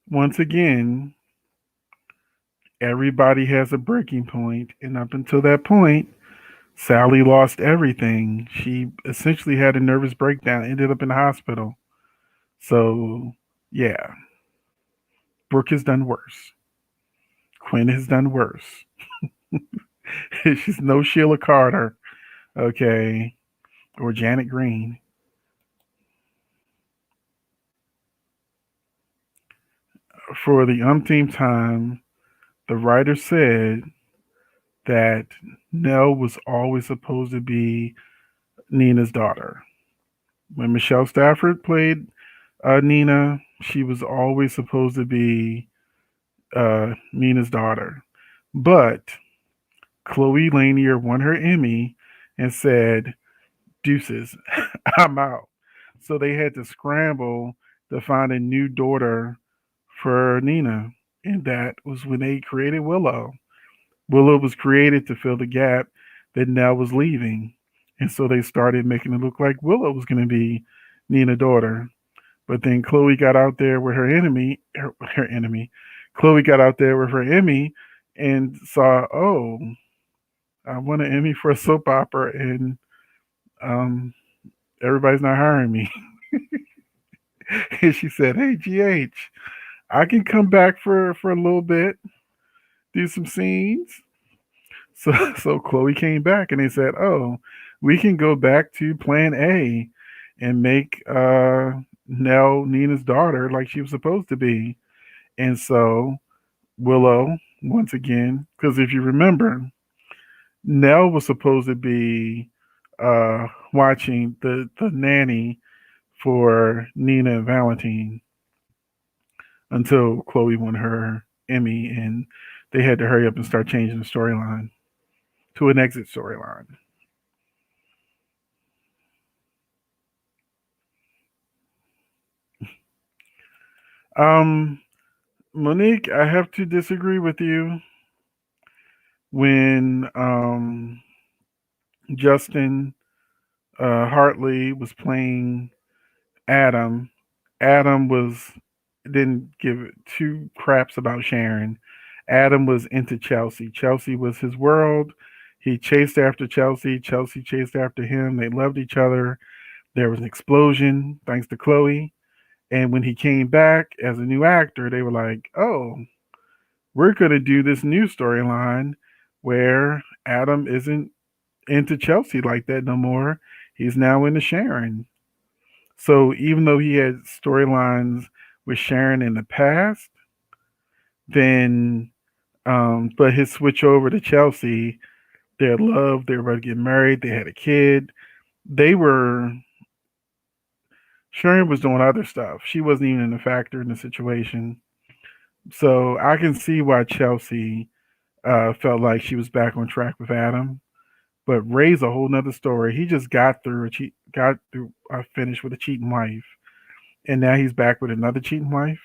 Once again, everybody has a breaking point, and up until that point, Sally lost everything. She essentially had a nervous breakdown, ended up in the hospital. So yeah, Brooke has done worse. Quinn has done worse. She's no Sheila Carter, okay, or Janet Green. For the umpteenth time, the writer said that Nell was always supposed to be Nina's daughter. When Michelle Stafford played Nina, she was always supposed to be Nina's daughter. But Chloe Lanier won her Emmy and said, deuces, I'm out. So they had to scramble to find a new daughter for Nina. And that was when they created Willow. Willow was created to fill the gap that Nell was leaving. And so they started making it look like Willow was going to be Nina's daughter. But then Chloe got out there with her enemy. Chloe got out there with her Emmy and saw, oh, I won an Emmy for a soap opera, and um, everybody's not hiring me. And she said, "Hey, GH, I can come back for a little bit, do some scenes." So so Chloe came back, and they said, "Oh, we can go back to Plan A and make Nell Nina's daughter like she was supposed to be." And so Willow, once again, because if you remember, Nell was supposed to be watching the nanny for Nina and Valentine until Chloe won her. Emmy, and they had to hurry up and start changing the storyline to an exit storyline. Um, Monique, I have to disagree with you. When Justin Hartley was playing Adam, Adam was didn't give two craps about Sharon. Adam was into Chelsea. Chelsea was his world. He chased after Chelsea. Chelsea chased after him. They loved each other. There was an explosion thanks to Chloe. And when he came back as a new actor, they were like, "Oh, we're going to do this new storyline where Adam isn't into Chelsea like that no more. He's now into Sharon." So even though he had storylines with Sharon in the past, then but his switch over to Chelsea, they had love, they were about to get married, they had a kid. They were Sharon was doing other stuff. She wasn't even a factor in the situation. So I can see why Chelsea felt like she was back on track with Adam. But Ray's a whole nother story. He just got through finished with a cheating wife, and now he's back with another cheating wife,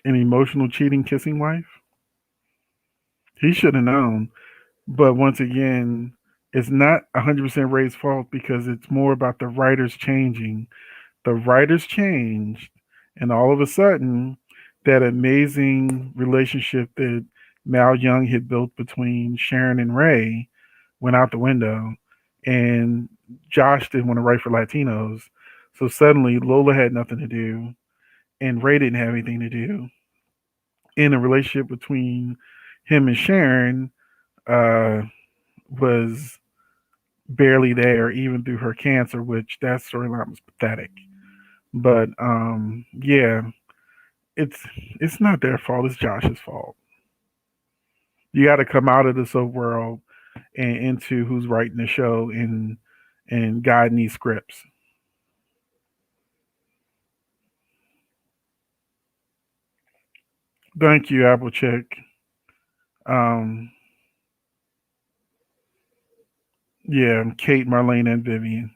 an emotional cheating kissing wife. He should have known. But once again, it's not 100% Ray's fault because it's more about the writers changing. The writers changed, and all of a sudden, that amazing relationship that Mal Young had built between Sharon and Ray went out the window, and Josh didn't want to write for Latinos. So suddenly, Lola had nothing to do, and Ray didn't have anything to do. And the relationship between him and Sharon uh, was barely there, even through her cancer, which that storyline was pathetic. But yeah, it's not their fault. It's Josh's fault. You got to come out of the soap world and into who's writing the show and guiding these scripts. Thank you, Applechick. Um, yeah, Kate, Marlene, and Vivian.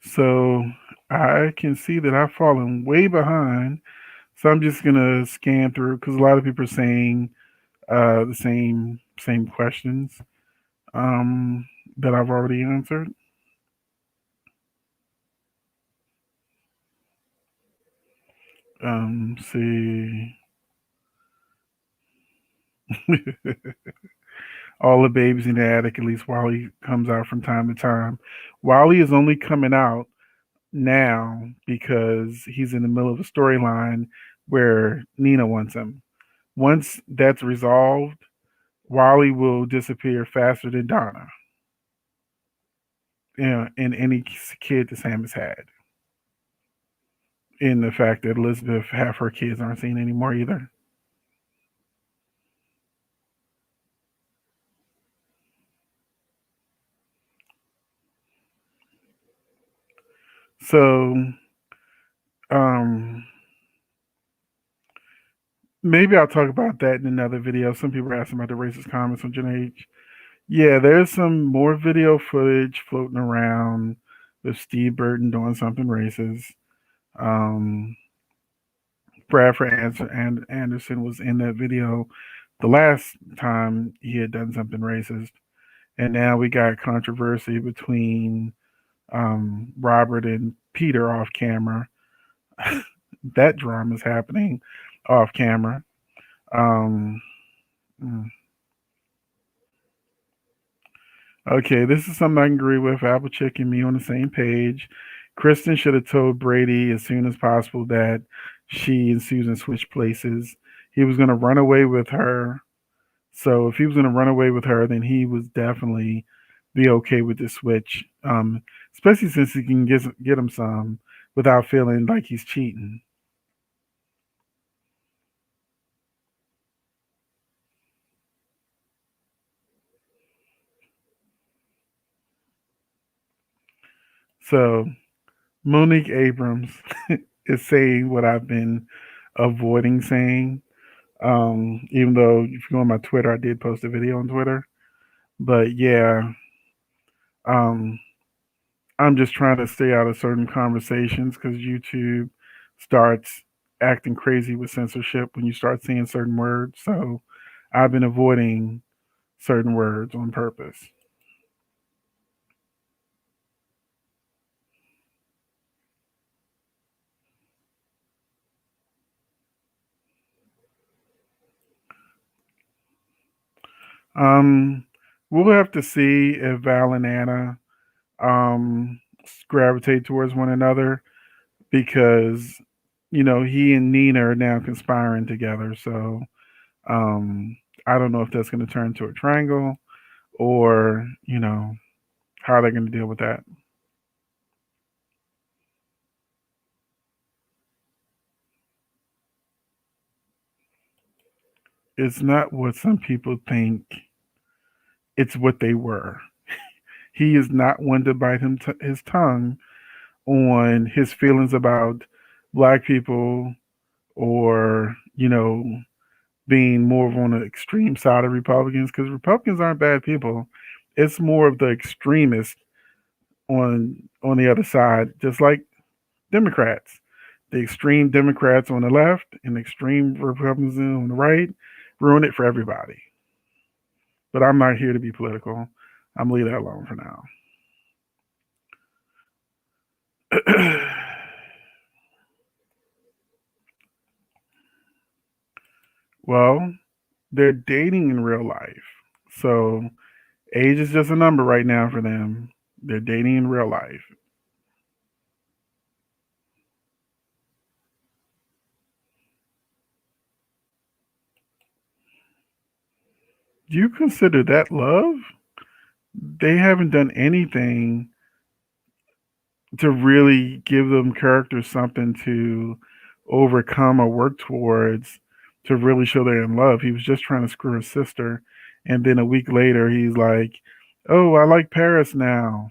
So I can see that I've fallen way behind. So I'm just gonna scan through because a lot of people are saying the same questions um, that I've already answered. See, all the babies in the attic. At least Wally comes out from time to time. Wally is only coming out now because he's in the middle of a storyline where Nina wants him. Once that's resolved, Wally will disappear faster than Donna. You know, in any kid that Sam has had. In the fact that Elizabeth, half her kids aren't seen anymore either. So, um, maybe I'll talk about that in another video. Some people are asking about the racist comments on Gen H. Yeah, there's some more video footage floating around with Steve Burton doing something racist. Um, Bradford Anderson was in that video the last time he had done something racist. And now we got controversy between Robert and Peter off camera. That drama is happening off camera. Um, mm. Okay, this is something I can agree with. Applechick and me on the same page. Kristen should have told Brady as soon as possible that she and Susan switched places. He was going to run away with her. So if he was going to run away with her, then he was definitely be okay with the switch. Especially since he can get him some without feeling like he's cheating. So Monique Abrams is saying what I've been avoiding saying. Even though if you go on my Twitter, I did post a video on Twitter. But yeah, um, I'm just trying to stay out of certain conversations because YouTube starts acting crazy with censorship when you start saying certain words. So I've been avoiding certain words on purpose. Um, we'll have to see if Val and Anna um, gravitate towards one another because he and Nina are now conspiring together. So um, I don't know if that's going to turn into a triangle or how they're going to deal with that. It's not what some people think; it's what they were. He is not one to bite his tongue on his feelings about black people or being more on the extreme side of Republicans because Republicans aren't bad people. It's more of the extremists on the other side, just like Democrats. The extreme Democrats on the left and the extreme Republicans on the right ruin it for everybody. But I'm not here to be political. I'm gonna leave that alone for now. Well, they're dating in real life, so age is just a number right now for them. They're dating in real life. Do you consider that love? They haven't done anything to really give them characters something to overcome or work towards to really show they're in love. He was just trying to screw his sister, and then a week later he's like, "Oh, I like Paris now."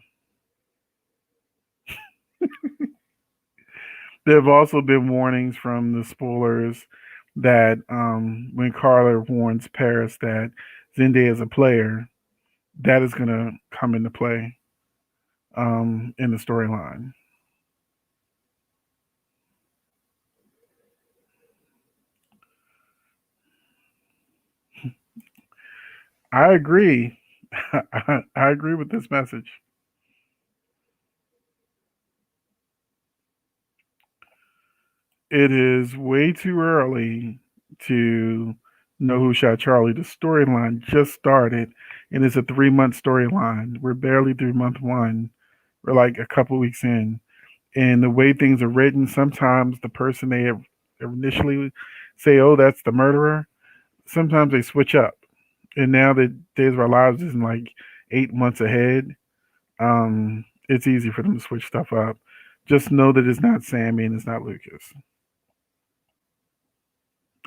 There have also been warnings from the spoilers that when Carla warns Paris that Zendaya is a player, that is going to come into play in the storyline. I agree. I agree with this message. It is way too early to know who shot Charlie. The storyline just started, and it's a 3 month storyline. We're barely through month one. We're like a couple weeks in, and the way things are written, sometimes the person they initially say, "Oh, that's the murderer," sometimes they switch up. And now that Days of Our Lives is in like 8 months ahead, it's easy for them to switch stuff up. Just know that it's not Sammy and it's not Lucas.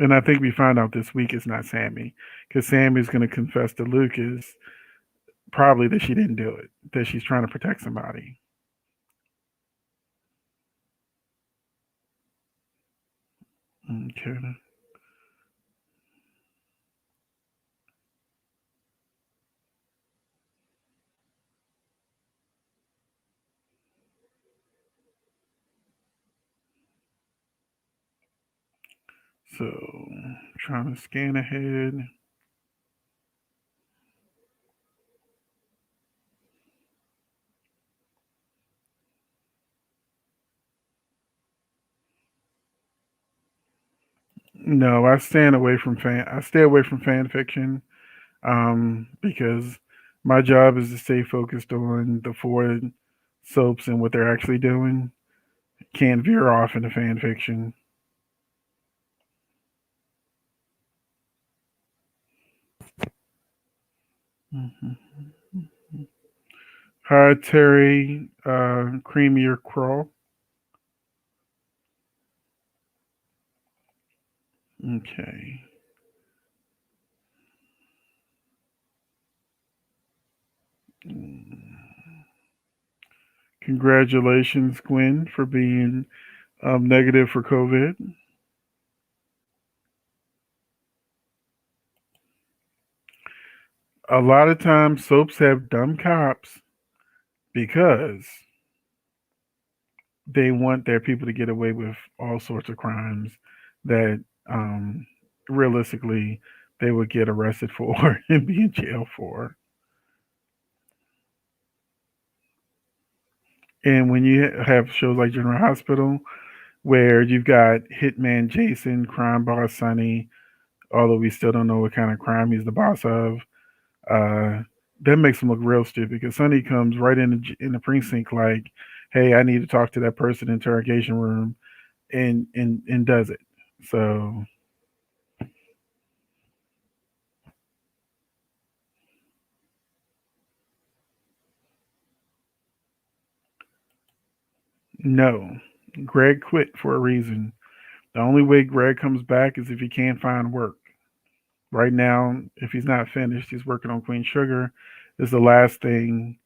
And I think we find out this week it's not Sammy because Sammy's going to confess to Lucas probably that she didn't do it, that she's trying to protect somebody. Okay. So, trying to scan ahead. No, I stay away from fan fiction because my job is to stay focused on the four soaps and what they're actually doing. Can't veer off into fan fiction. Mm-hmm. Hi, Terry, Creamier Crawl. Okay. Congratulations, Gwen, for being negative for COVID. A lot of times, soaps have dumb cops because they want their people to get away with all sorts of crimes that um, realistically they would get arrested for and be in jail for. And when you have shows like General Hospital, where you've got Hitman Jason, Crime Boss Sonny, although we still don't know what kind of crime he's the boss of, uh, that makes him look real stupid because Sonny comes right in the precinct like, "Hey, I need to talk to that person in the interrogation room," and does it. So no, Greg quit for a reason. The only way Greg comes back is if he can't find work. Right now, if he's not finished, he's working on Queen Sugar. Is the last thing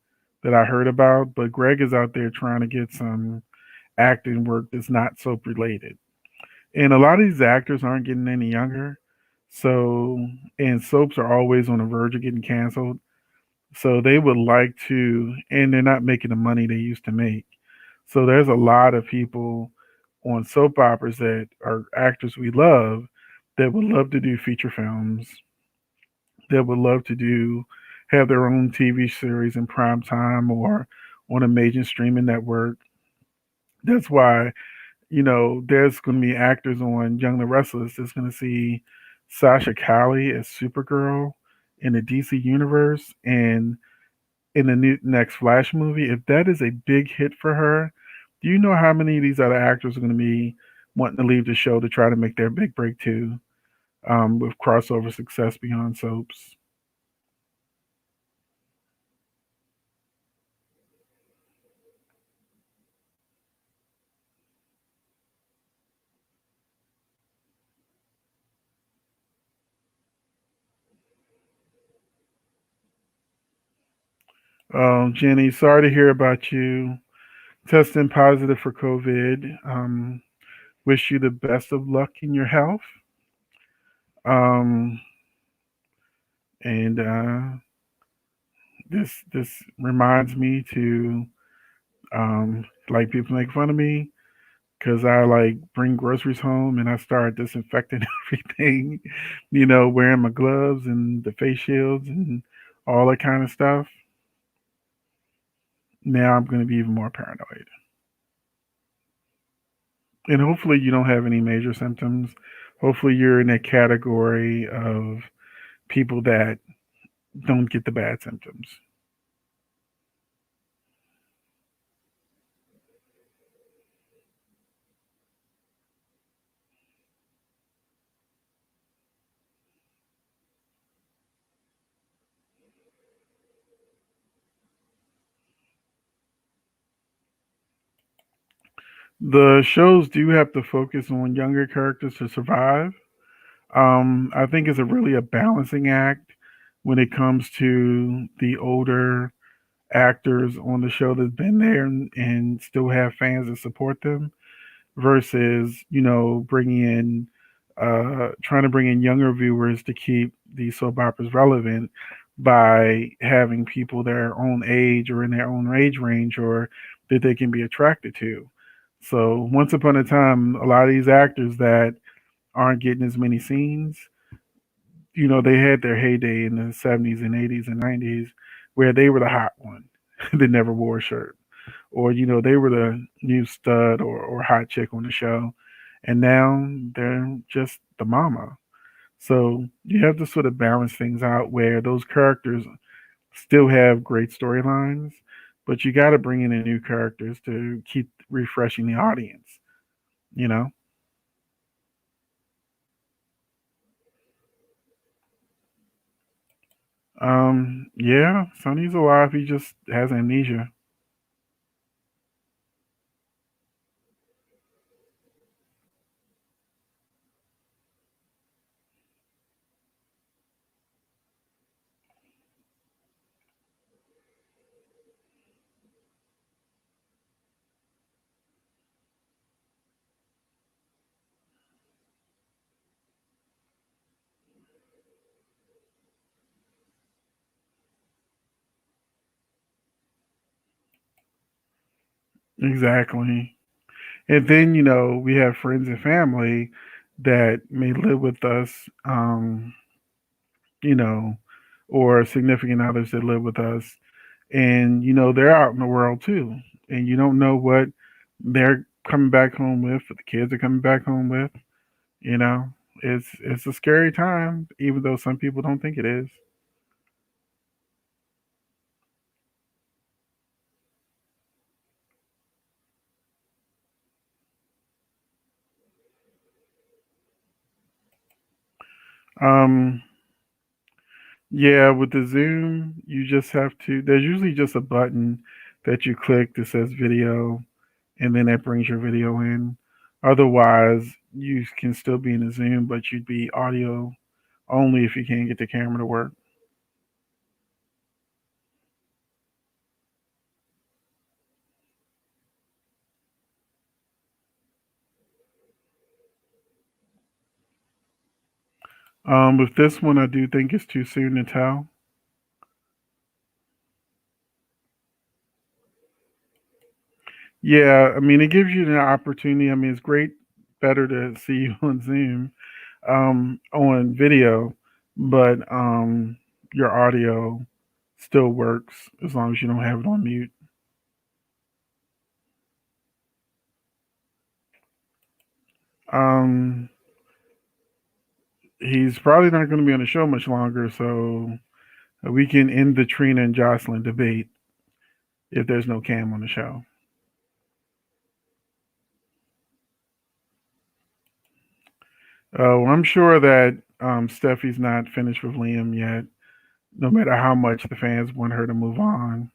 that I heard about. But Greg is out there trying to get some acting work that's not soap related. And a lot of these actors aren't getting any younger. So, and soaps are always on the verge of getting canceled. So they would like to, and they're not making the money they used to make. So there's a lot of people on soap operas that are actors we love that would love to do feature films, that would love to do have their own TV series in prime time or on a major streaming network. That's why, there's going to be actors on Young the Restless that's going to see Sasha Cali as Supergirl in the DC universe and in the next Flash movie. If that is a big hit for her, do you know how many of these other actors are going to be wanting to leave the show to try to make their big break too, with crossover success beyond soaps? Jenny, sorry to hear about you testing positive for COVID. Wish you the best of luck in your health. Um, and this reminds me to like people make fun of me because I like bring groceries home and I start disinfecting everything, wearing my gloves and the face shields and all that kind of stuff. Now I'm going to be even more paranoid. And hopefully you don't have any major symptoms. Hopefully you're in that category of people that don't get the bad symptoms. The shows do have to focus on younger characters to survive. I think it's really a balancing act when it comes to the older actors on the show that's been there and still have fans that support them versus bringing in trying to bring in younger viewers to keep these soap operas relevant by having people their own age or in their own age range or that they can be attracted to. So once upon a time, a lot of these actors that aren't getting as many scenes, they had their heyday in the 70s and 80s and 90s where they were the hot one that never wore a shirt. Or, they were the new stud or hot chick on the show. And now they're just the mama. So you have to sort of balance things out where those characters still have great storylines, but you got to bring in the new characters to keep refreshing the audience, you know? Yeah, Sonny's alive. He just has amnesia. Exactly. And then, we have friends and family that may live with us, you know, or significant others that live with us. And, they're out in the world too. And you don't know what they're coming back home with, what the kids are coming back home with. You know, it's a scary time, even though some people don't think it is. Um, yeah, with the Zoom, you just have to. There's usually just a button that you click that says video, and then that brings your video in. Otherwise, you can still be in the Zoom, but you'd be audio only if you can't get the camera to work. With this one, I do think it's too soon to tell. Yeah, I mean, it gives you the opportunity. I mean, it's great, better to see you on Zoom, on video, but your audio still works as long as you don't have it on mute. Um, he's probably not going to be on the show much longer, so we can end the Trina and Jocelyn debate if there's no Cam on the show. Well, I'm sure that Steffi's not finished with Liam yet, no matter how much the fans want her to move on.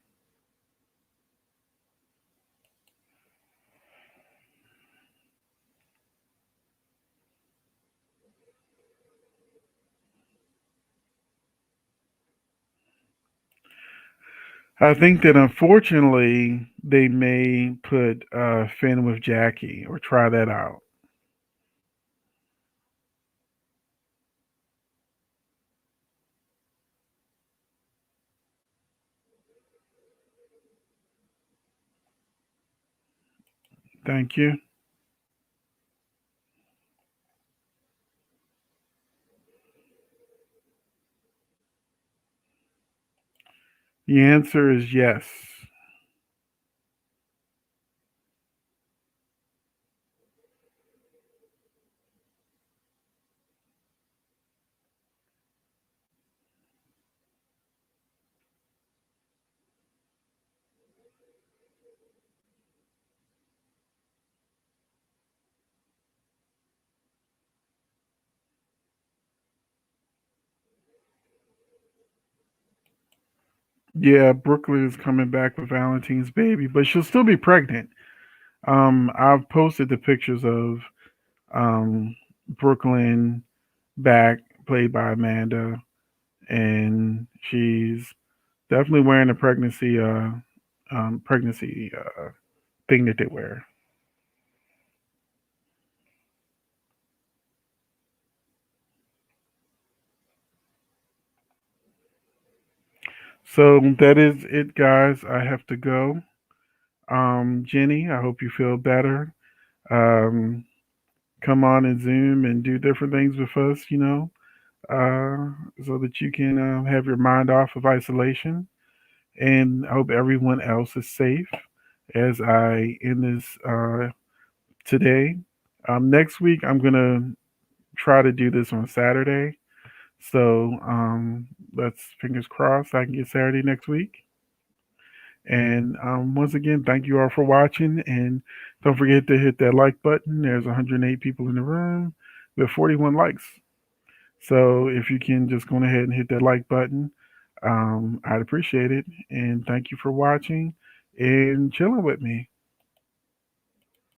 I think that unfortunately they may put Finn with Jackie or try that out. Thank you. The answer is yes. Yeah, Brooklyn is coming back with Valentine's baby, but she'll still be pregnant. I've posted the pictures of Brooklyn back, played by Amanda, and she's definitely wearing a pregnancy thing that they wear. So that is it, guys. I have to go. Jenny, I hope you feel better. Um, come on and Zoom and do different things with us, so that you can have your mind off of isolation. And I hope everyone else is safe as I end this today. Next week, I'm going to try to do this on Saturday. So let's fingers crossed I can get Saturday next week. And once again, thank you all for watching. And don't forget to hit that like button. There's 108 people in the room with 41 likes. So if you can just go ahead and hit that like button, I'd appreciate it. And thank you for watching and chilling with me.